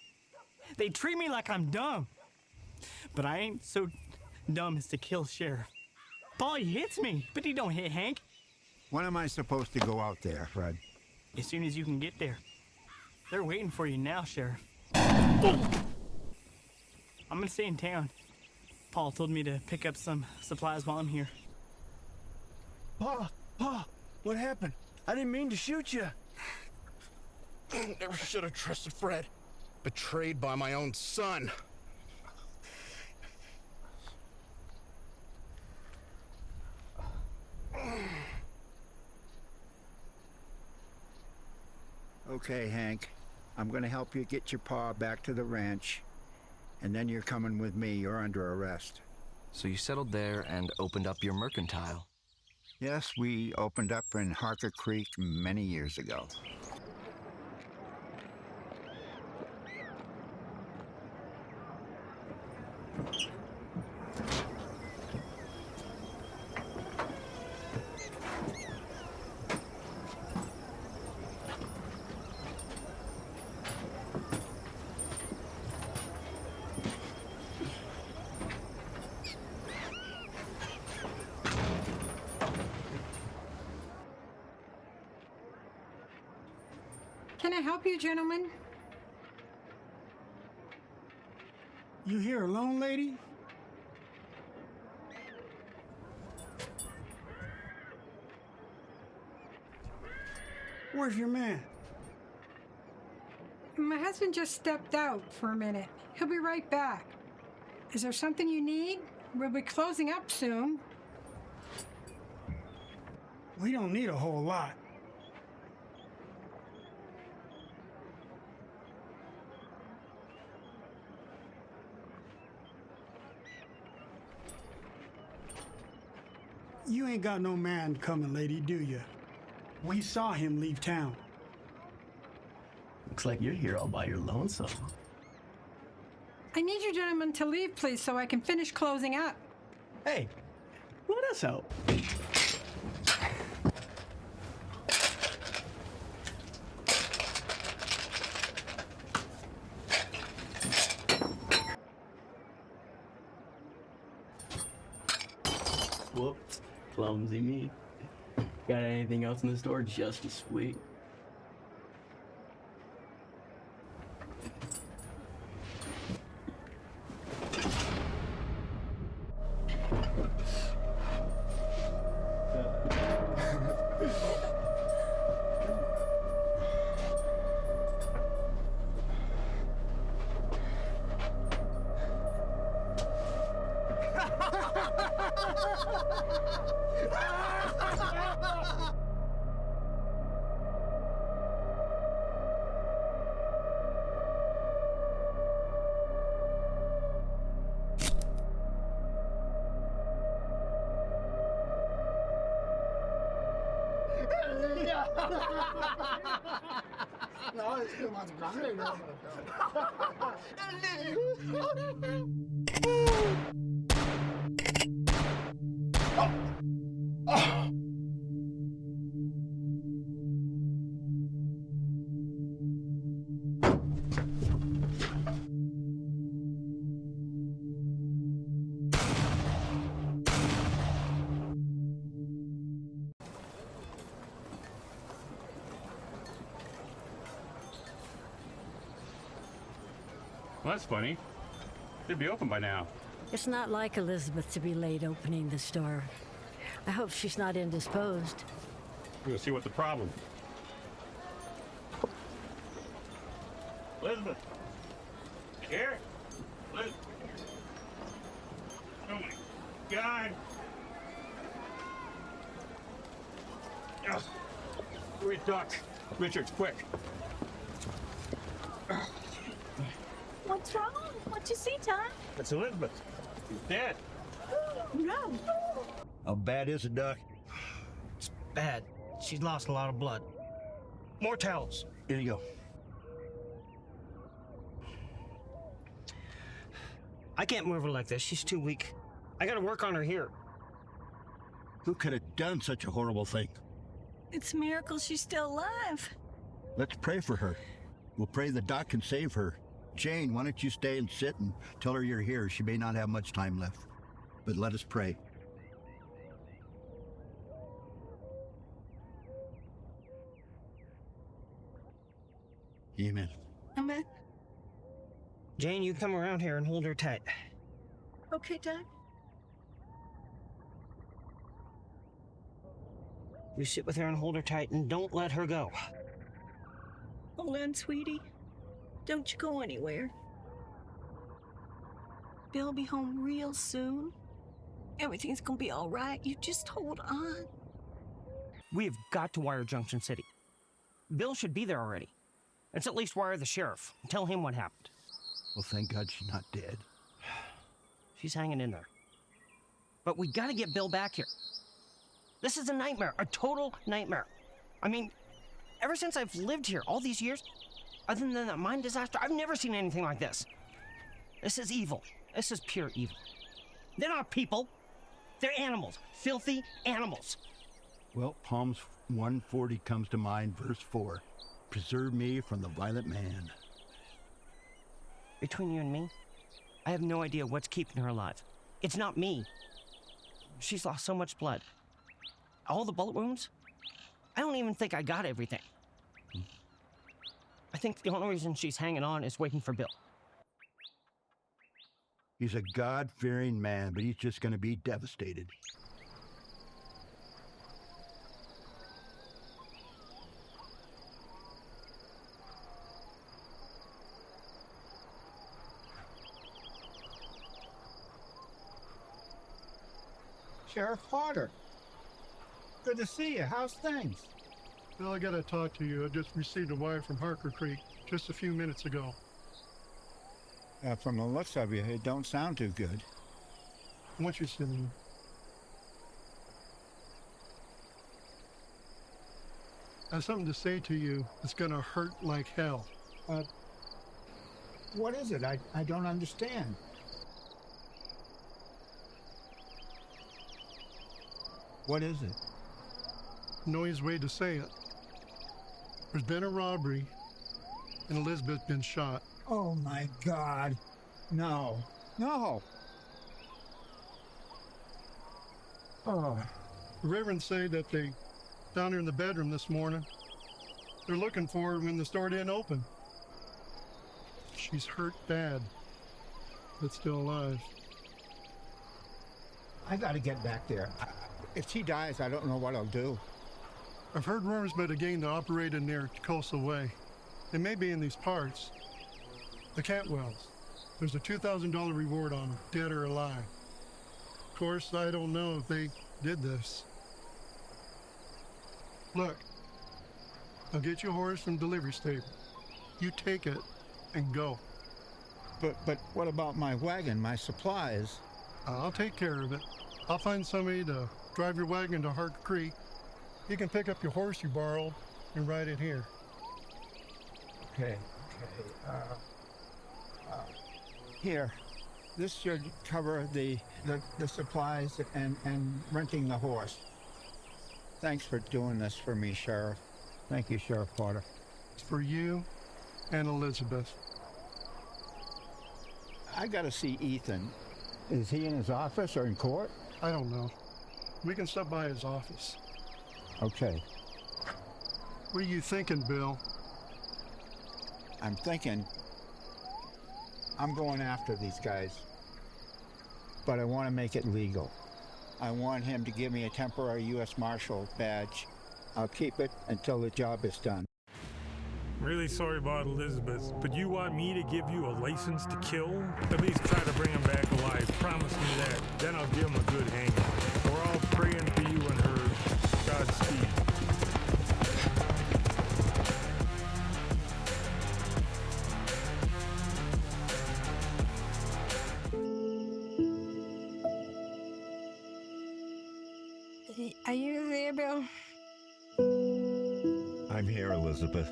S10: They treat me like I'm dumb. But I ain't so dumb as to kill Sheriff. Paul, he hits me, but he don't hit Hank.
S2: When am I supposed to go out there, Fred?
S10: As soon as you can get there. They're waiting for you now, Sheriff. I'm gonna stay in town. Paul told me to pick up some supplies while I'm here.
S21: Pa, what happened? I didn't mean to shoot you.
S5: Never should have trusted Fred. Betrayed by my own son.
S2: Okay, Hank. I'm going to help you get your pa back to the ranch, and then you're coming with me. You're under arrest.
S1: So you settled there and opened up your mercantile.
S2: Yes, we opened up in Harker Creek many years ago.
S22: Can I help you, gentlemen?
S4: You here alone, lady? Where's your man?
S22: My husband just stepped out for a minute. He'll be right back. Is there something you need? We'll be closing up soon.
S4: We don't need a whole lot. You ain't got no man coming, lady, do you? We saw him leave town.
S23: Looks like you're here all by your lonesome.
S22: I need you gentlemen to leave, please, so I can finish closing up.
S23: Hey, let us help. Whoops, clumsy me. Got anything else in the store? Just as sweet.
S21: No, es que más grande, ¿no?
S11: Well, that's funny. They'd be open by now.
S6: It's not like Elizabeth to be late opening the store. I hope she's not indisposed.
S11: We'll see what the problem. Elizabeth. Here? Liz. Oh my God. Ugh. Wait, Doc. Richards, quick.
S7: What's wrong? What you see, Tom?
S11: That's Elizabeth. She's dead.
S7: No.
S15: How bad is it, Doc?
S9: It's bad. She's lost a lot of blood. More towels.
S15: Here you go.
S9: I can't move her like this. She's too weak. I gotta work on her here.
S15: Who could have done such a horrible thing?
S7: It's a miracle she's still alive.
S15: Let's pray for her. We'll pray the Doc can save her. Jane, why don't you stay and sit and tell her you're here? She may not have much time left. But let us pray. Amen.
S7: Amen.
S9: Jane, you come around here and hold her tight.
S7: Okay, Dad.
S9: You sit with her and hold her tight and don't let her go.
S7: Hold on, sweetie. Don't you go anywhere. Bill'll be home real soon. Everything's gonna be all right. You just hold on.
S9: We've got to wire Junction City. Bill should be there already. Let's at least wire the sheriff and tell him what happened.
S15: Well, thank God she's not dead.
S9: She's hanging in there. But we gotta get Bill back here. This is a nightmare, a total nightmare. I mean, ever since I've lived here all these years, other than that mine disaster, I've never seen anything like this. This is evil. This is pure evil. They're not people. They're animals. Filthy animals.
S15: Well, Psalms 140 comes to mind, verse 4. Preserve me from the violent man.
S9: Between you and me, I have no idea what's keeping her alive. It's not me. She's lost so much blood. All the bullet wounds? I don't even think I got everything. I think the only reason she's hanging on is waiting for Bill.
S15: He's a God-fearing man, but he's just going to be devastated.
S2: Sheriff Potter. Good to see you. How's things?
S24: Bill, I gotta talk to you. I just received a wire from Harker Creek just a few minutes ago.
S2: From the looks of you, it don't sound too good.
S24: I want you to sit in. I have something to say to you that's gonna hurt like hell.
S2: What is it? I don't understand. What is it?
S24: No easy way to say it. There's been a robbery, and Elizabeth's been shot.
S2: Oh my God. No. No. Oh.
S24: The Reverend say that they found her in the bedroom this morning. They're looking for her when the store didn't open. She's hurt bad, but still alive.
S2: I gotta get back there. If she dies, I don't know what I'll do.
S24: I've heard rumors about a gang that operated near Coastal Way. They may be in these parts. The Cantwells. There's a $2,000 reward on them, dead or alive. Of course, I don't know if they did this. Look, I'll get you a horse from delivery stable. You take it and go.
S2: But what about my wagon, my supplies?
S24: I'll take care of it. I'll find somebody to drive your wagon to Harker Creek. You can pick up your horse you borrowed and ride it here.
S2: Okay. Here. This should cover the supplies and renting the horse. Thanks for doing this for me, Sheriff. Thank you, Sheriff Potter.
S24: It's for you and Elizabeth.
S2: I gotta see Ethan. Is he in his office or in court?
S24: I don't know. We can stop by his office.
S2: Okay.
S24: What are you thinking, Bill?
S2: I'm thinking I'm going after these guys, but I want to make it legal. I want him to give me a temporary U.S. Marshal badge. I'll keep it until the job is done.
S19: Really sorry about Elizabeth, but you want me to give you a license to kill? At least try to bring him back alive. Promise me that. Then I'll give him a good hanging. We're all praying for you and her. Godspeed.
S22: Are you there, Bill?
S2: I'm here, Elizabeth.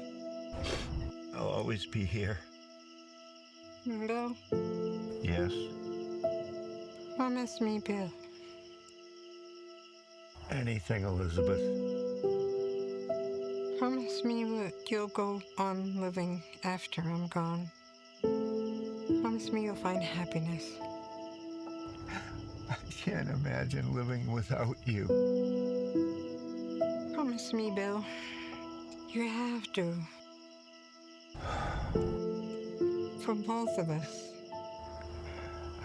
S2: I'll always be here.
S22: Bill?
S2: Yes?
S22: Promise me, Bill.
S2: Anything, Elizabeth.
S22: Promise me that you'll go on living after I'm gone. Promise me you'll find happiness.
S2: I can't imagine living without you.
S22: Promise me, Bill. You have to. For both of us.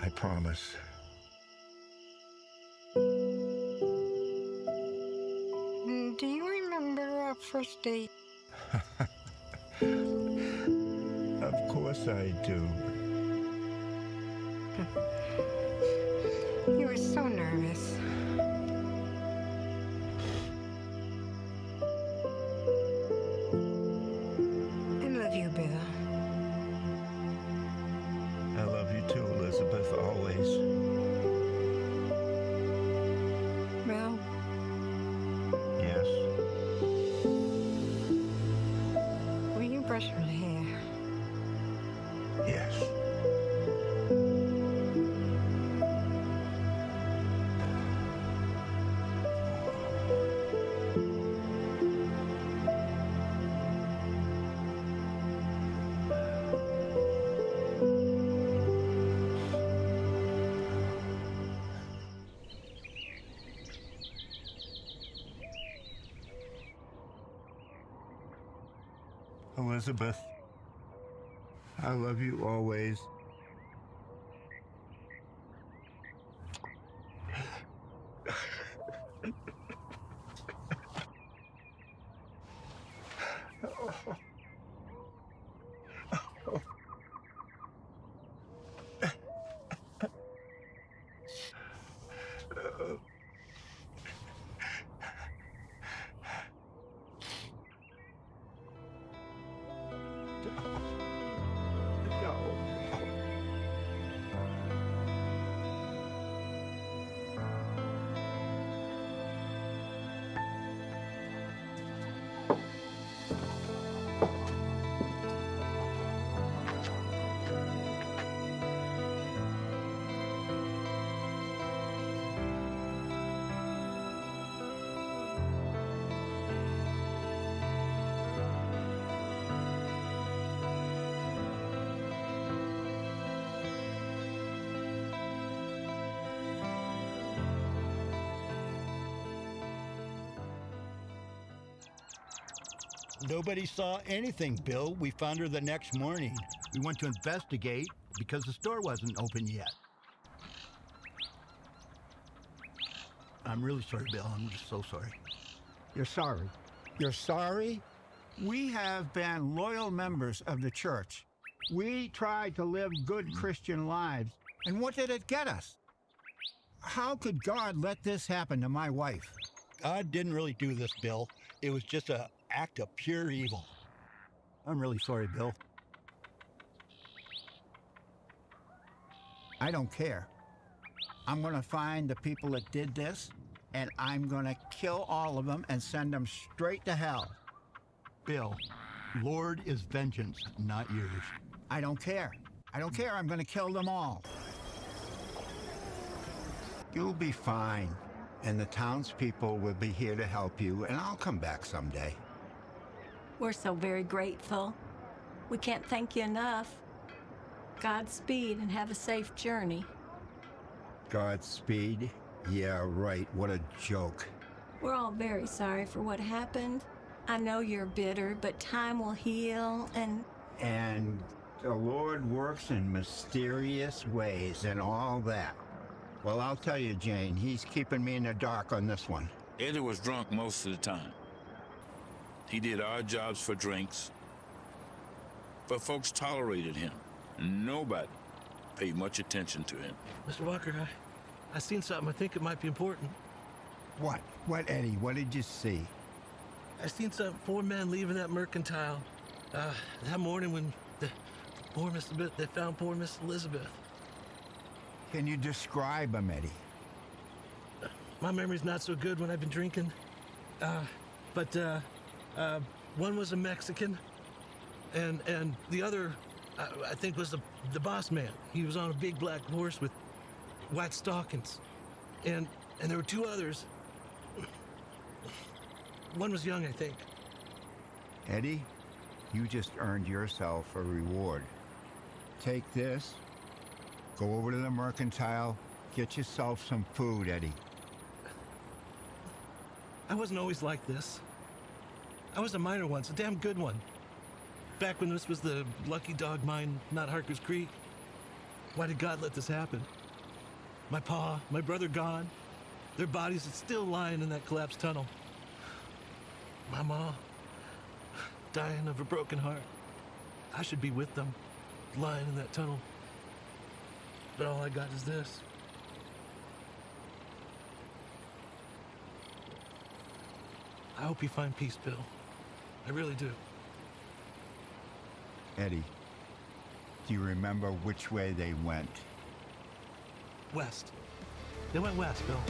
S2: I promise.
S22: Do you remember our first date?
S2: Of course I do.
S22: You were so nervous. I love you, Bill.
S2: I love you too, Elizabeth, always.
S22: Bill?
S2: Yes?
S22: Will you brush my hair?
S2: Yes. Elizabeth, I love you always.
S15: Nobody saw anything, Bill. We found her the next morning. We went to investigate because the store wasn't open yet. I'm really sorry, Bill. I'm just so sorry.
S2: You're sorry. You're sorry? We have been loyal members of the church. We tried to live good Christian lives, and what did it get us? How could God let this happen to my wife?
S15: God didn't really do this, Bill. It was just an act of pure evil. I'm really sorry, Bill.
S2: I don't care. I'm going to find the people that did this, and I'm going to kill all of them and send them straight to hell.
S15: Bill, Lord is vengeance, not yours.
S2: I don't care. I don't care. I'm going to kill them all. You'll be fine, and the townspeople will be here to help you, and I'll come back someday.
S7: We're so very grateful. We can't thank you enough. Godspeed and have a safe journey.
S2: Godspeed? Yeah, right. What a joke.
S7: We're all very sorry for what happened. I know you're bitter, but time will heal and...
S2: And The Lord works in mysterious ways and all that. Well, I'll tell you, Jane, he's keeping me in the dark on this one.
S14: Eddie was drunk most of the time. He did odd jobs for drinks, but folks tolerated him. Nobody paid much attention to him.
S12: Mr. Walker, I seen something. I think it might be important.
S2: What? What, Eddie? What did you see?
S12: I seen some 4 men leaving that mercantile that morning when they found poor Miss Elizabeth.
S2: Can you describe them, Eddie?
S12: My memory's not so good when I've been drinking. But one was a Mexican, and the other, I think, was the boss man. He was on a big black horse with white stockings, and there were 2 others. One was young, I think.
S2: Eddie, you just earned yourself a reward. Take this, go over to the mercantile, get yourself some food, Eddie.
S12: I wasn't always like this. I was a miner once, a damn good one. Back when this was the Lucky Dog mine, not Harker's Creek. Why did God let this happen? My pa, my brother gone. Their bodies are still lying in that collapsed tunnel. My ma, dying of a broken heart. I should be with them, lying in that tunnel. But all I got is this. I hope you find peace, Bill. I really do.
S2: Eddie, do you remember which way they went?
S12: West. They went west, Bill.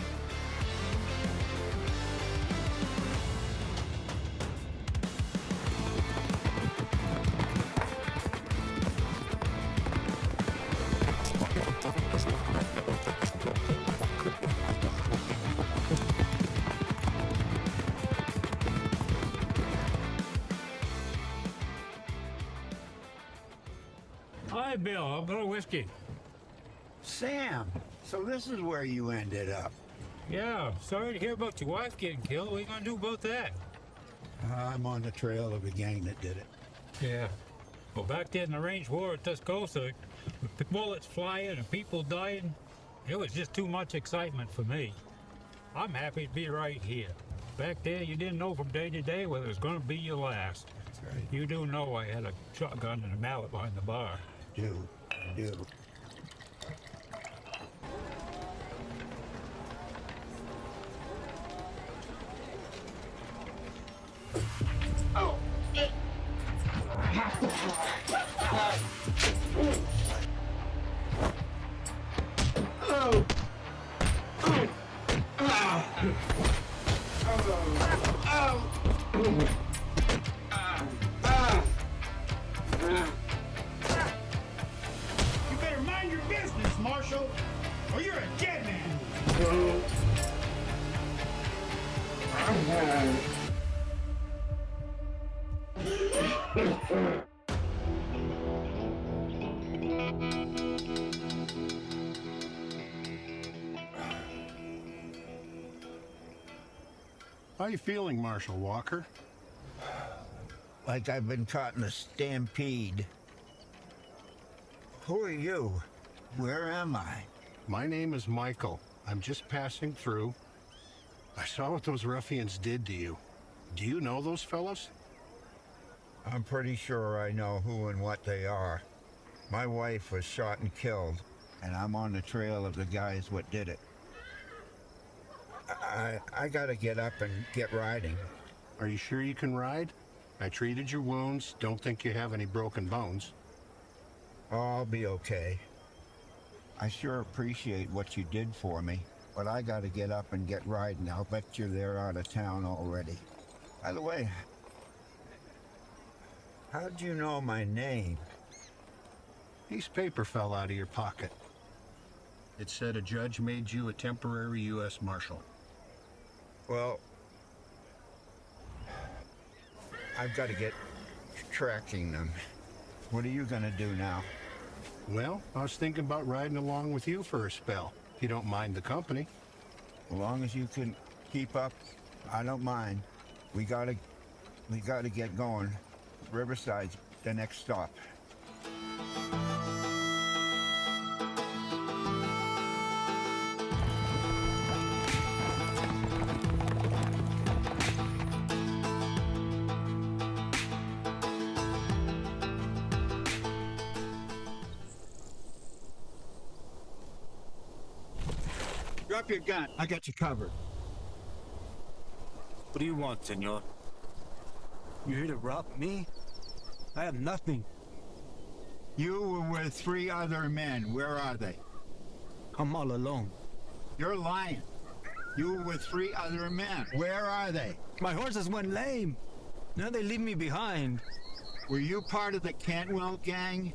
S11: Hi, Bill. I'll put a whiskey.
S2: Sam, so this is where you ended up.
S11: Yeah, sorry to hear about your wife getting killed. What are you gonna do about that?
S2: I'm on the trail of the gang that did it.
S11: Yeah. Well, back then in the range war at Tuscosa, with bullets flying and people dying, it was just too much excitement for me. I'm happy to be right here. Back there, you didn't know from day to day whether it was going to be your last.
S2: That's right.
S11: You do know I had a shotgun and a mallet behind the bar.
S2: I do.
S13: Oh!
S4: You better mind your business, Marshal, or you're a dead man.
S21: How are you feeling, Marshal Walker?
S2: Like I've been caught in a stampede. Who are you? Where am I?
S21: My name is Michael. I'm just passing through. I saw what those ruffians did to you. Do you know those fellas?
S2: I'm pretty sure I know who and what they are. My wife was shot and killed, and I'm on the trail of the guys what did it. I gotta get up and get riding.
S21: Are you sure you can ride? I treated your wounds. Don't think you have any broken bones.
S2: Oh, I'll be okay. I sure appreciate what you did for me, but I gotta get up and get riding. I'll bet you're there out of town already. By the way, how'd you know my name?
S21: Piece of paper fell out of your pocket. It said a judge made you a temporary U.S. Marshal.
S2: Well, I've got to get tracking them. What are you gonna do now?
S21: Well, I was thinking about riding along with you for a spell, if you don't mind the company.
S2: As long as you can keep up, I don't mind. We gotta get going. Riverside's the next stop. Drop your gun. I got you covered.
S3: What do you want, senor? You here to rob me? I have nothing.
S2: You were with 3 other men. Where are they?
S3: I'm all alone.
S2: You're lying. You were with 3 other men. Where are they?
S3: My horses went lame. Now they leave me behind.
S2: Were you part of the Cantwell gang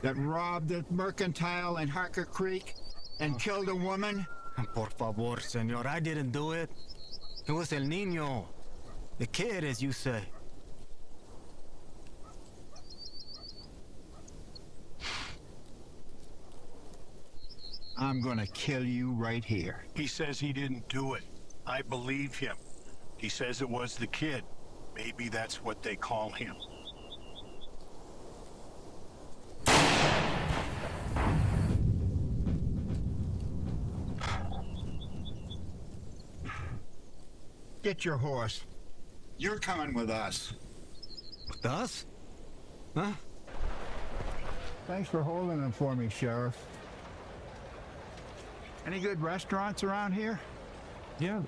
S2: that robbed the mercantile in Harker Creek and killed a woman?
S3: Por favor, senor, I didn't do it. It was El Niño. The kid, as you say.
S2: I'm gonna kill you right here.
S21: He says he didn't do it. I believe him. He says it was the kid. Maybe that's what they call him.
S2: Get your horse. You're coming with us.
S3: With us? Huh?
S2: Thanks for holding them for me, Sheriff. Any good restaurants around here?
S3: Yeah.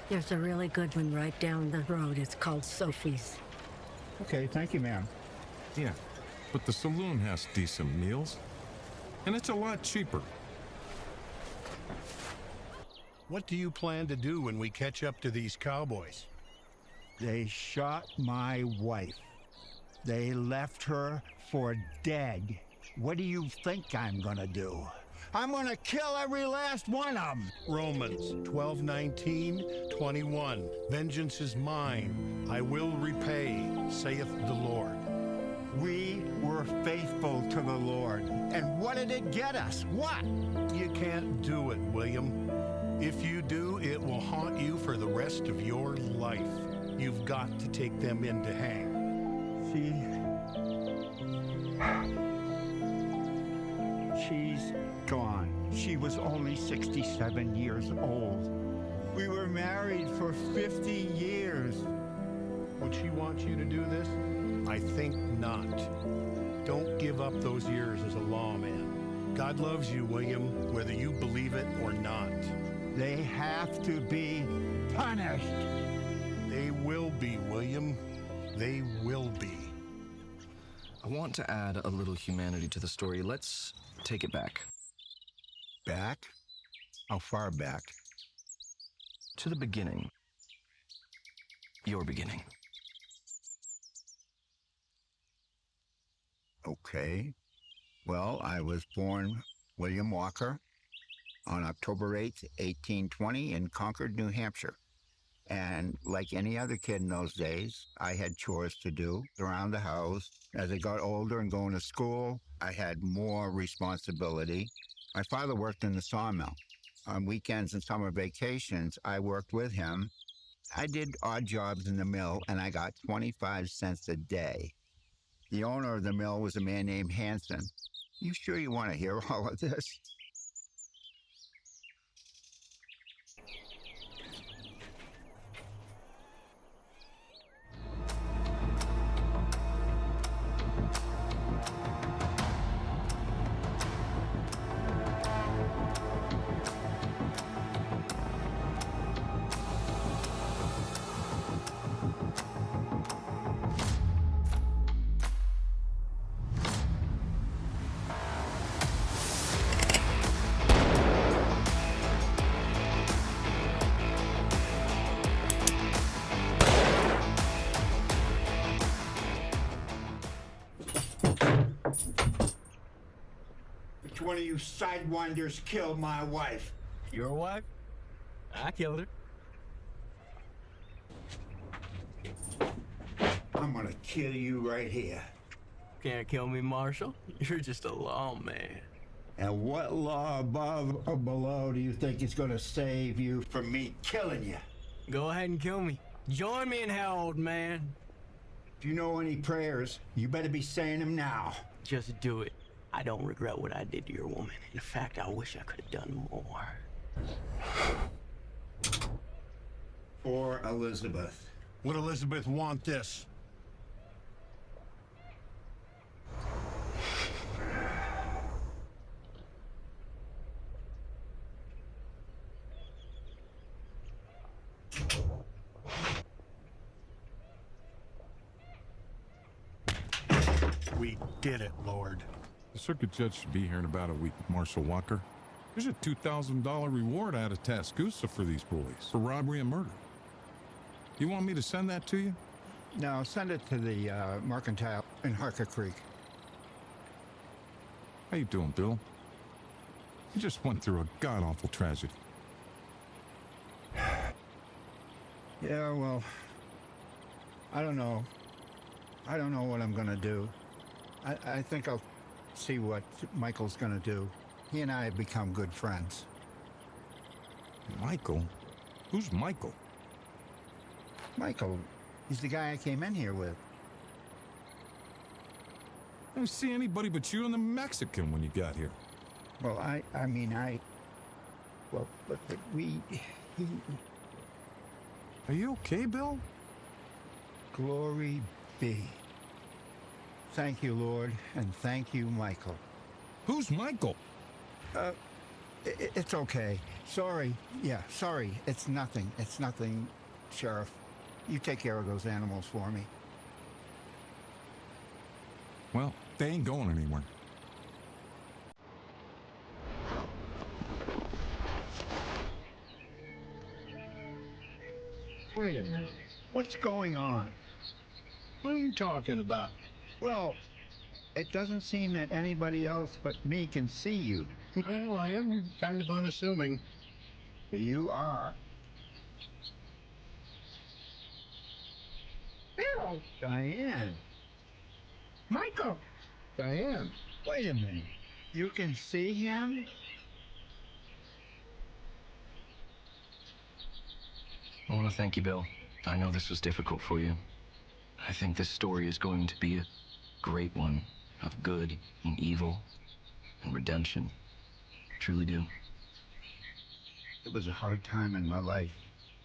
S6: There's a really good one right down the road. It's called Sophie's.
S2: Okay, thank you, ma'am.
S16: Yeah, but the saloon has decent meals. And it's a lot cheaper.
S21: What do you plan to do when we catch up to these cowboys?
S2: They shot my wife. They left her for dead. What do you think I'm gonna do? I'm gonna kill every last one of them.
S21: Romans 12:19-21. Vengeance is mine. I will repay, saith the Lord.
S2: We were faithful to the Lord. And what did it get us? What?
S21: You can't do it, William. If you do, it will haunt you for the rest of your life. You've got to take them in to hang.
S2: She's gone. She was only 67 years old. We were married for 50 years.
S21: Would she want you to do this? I think not. Don't give up those years as a lawman. God loves you, William, whether you believe it or not.
S2: They have to be punished.
S21: They will be, William. They will be.
S1: I want to add a little humanity to the story. Let's take it back.
S2: Back? How far back?
S1: To the beginning. Your beginning.
S2: Okay. Well, I was born William Walker on October 8th, 1820 in Concord, New Hampshire. And like any other kid in those days, I had chores to do around the house. As I got older and going to school, I had more responsibility. My father worked in the sawmill. On weekends and summer vacations, I worked with him. I did odd jobs in the mill, and I got 25 cents a day. The owner of the mill was a man named Hanson. You sure you want to hear all of this? Which one of you sidewinders killed my wife?
S3: Your wife? I killed her.
S2: I'm gonna kill you right here.
S3: Can't kill me, Marshal. You're just a lawman.
S2: And what law above or below do you think is gonna save you from me killing you?
S3: Go ahead and kill me. Join me in hell, old man.
S2: If you know any prayers, you better be saying them now.
S3: Just do it. I don't regret what I did to your woman. In fact, I wish I could have done more.
S2: For Elizabeth.
S21: Would Elizabeth want this? We did it, Lord.
S16: The circuit judge should be here in about a week, Marshal Walker. There's a $2,000 reward out of Tascoosa for these boys, for robbery and murder. You want me to send that to you?
S2: No, send it to the Mercantile in Harker Creek.
S16: How you doing, Bill? You just went through a god-awful tragedy.
S2: Yeah, well, I don't know. I don't know what I'm gonna do. I think I'll see what Michael's gonna do. He and I have become good friends.
S16: Michael? Who's Michael?
S2: Michael, he's the guy I came in here with.
S16: I didn't see anybody but you and the Mexican when you got here.
S2: Well, well, but he...
S16: Are you okay, Bill?
S2: Glory be. Thank you, Lord, and thank you, Michael.
S16: Who's Michael?
S2: It's okay. Sorry. Yeah, sorry. It's nothing. It's nothing, Sheriff. You take care of those animals for me.
S16: Well, they ain't going anywhere.
S21: Wait a minute. What's going on? What are you talking about?
S2: Well, it doesn't seem that anybody else but me can see you.
S21: Well, I am kind of unassuming.
S2: You are.
S21: Bill!
S2: Diane.
S21: Michael! Diane,
S2: Wait a minute. You can see him?
S1: I want to thank you, Bill. I know this was difficult for you. I think this story is going to be a great one of good and evil and redemption. I truly do.
S2: It was a hard time in my life.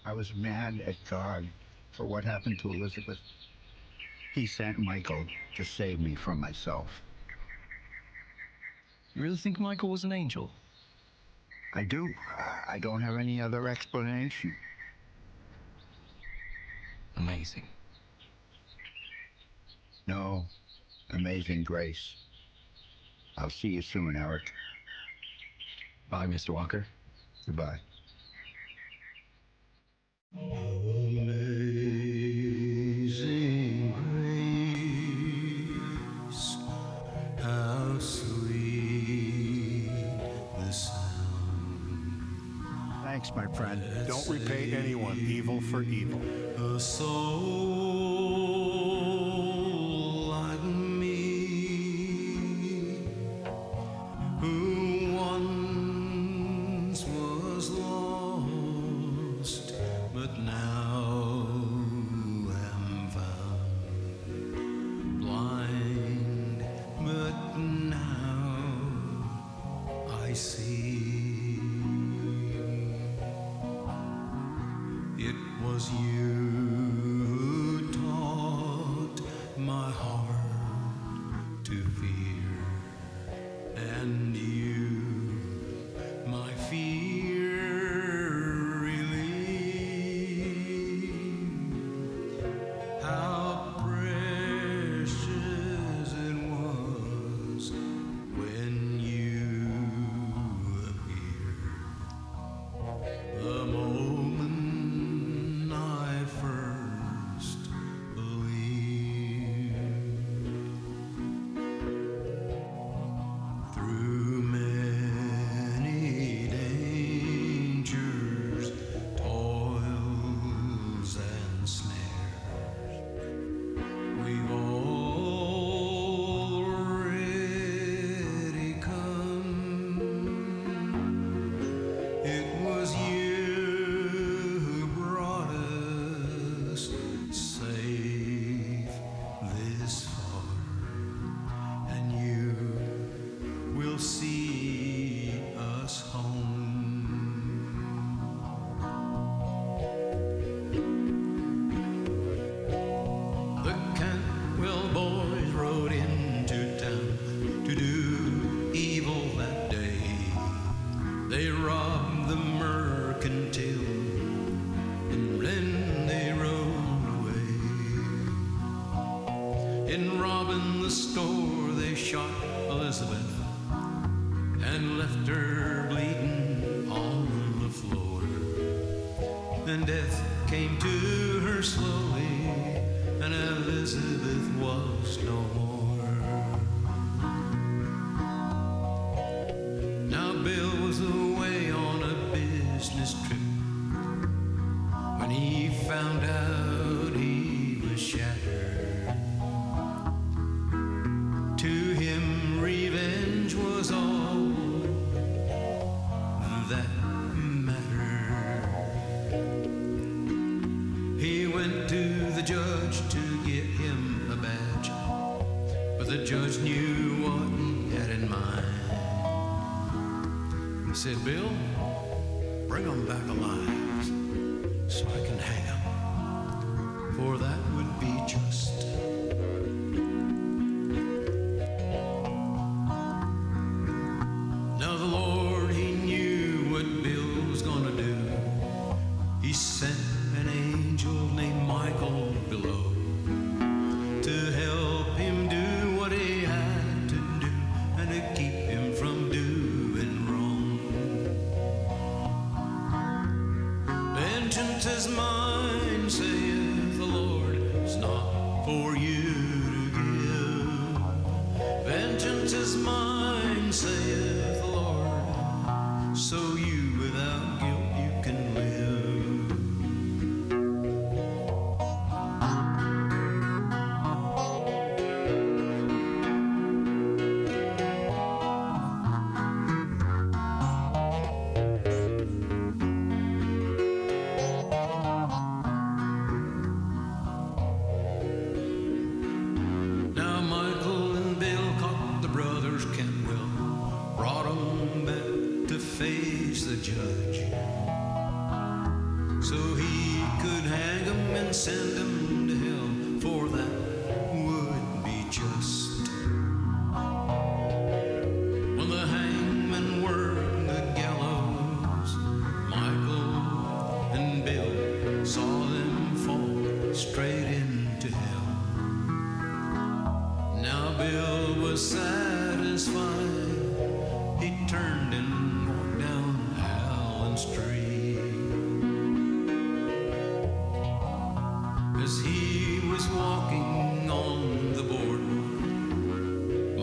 S2: I was mad at God for what happened to Elizabeth. He sent Michael to save me from myself.
S1: You really think Michael was an angel?
S2: I do. I don't have any other explanation.
S1: Amazing.
S2: No. Amazing grace. I'll see you soon, Eric.
S1: Bye, Mr. Walker.
S2: Goodbye.
S8: Amazing grace, how sweet the sound.
S2: Thanks, my friend.
S21: Don't repay anyone evil for evil.
S8: A soul like me, who once was lost, but now am found. Blind, but now I see. It was you who taught my heart to fear, and you my fear relieved. How precious it was when you appeared. The moment I first the store they shot Elizabeth and left her bleeding on the floor. Then death came to her slowly, and Elizabeth was no more. Now Bill was away on a business trip when he found out he was shattered. To him revenge was all that mattered. He went to the judge to get him a badge, but the judge knew what he had in mind. He said, Bill, bring him back alive so I can hang him, for that would be just. Now the Lord, he knew what Bill was gonna do. He sent an angel named Michael below to help him do what he had to do and to keep him from doing wrong. Vengeance is mine, saith the Lord, it's not for you to give. Vengeance is mine, saith the Lord, so you without guilt you can live. Now Michael and Bill caught the brothers Kentwell, brought 'em back to face the judge, so he could hang 'em and send 'em to hell, for that would be just. When the hangman worked the gallows, Michael and Bill saw them fall straight into hell. Now Bill was satisfied. He turned and walked down Allen Street. As he was walking on the boardwalk,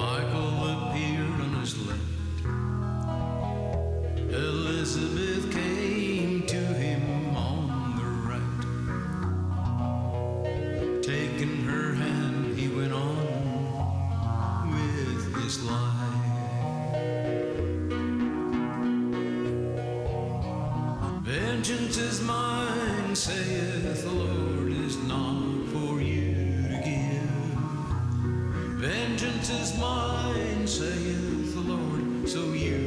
S8: Michael appeared on his left. Elizabeth came to him on the right. Taking her hand, he went on with his life. Vengeance is mine, saith the Lord, is not for you to give. Vengeance is mine, saith the Lord, so you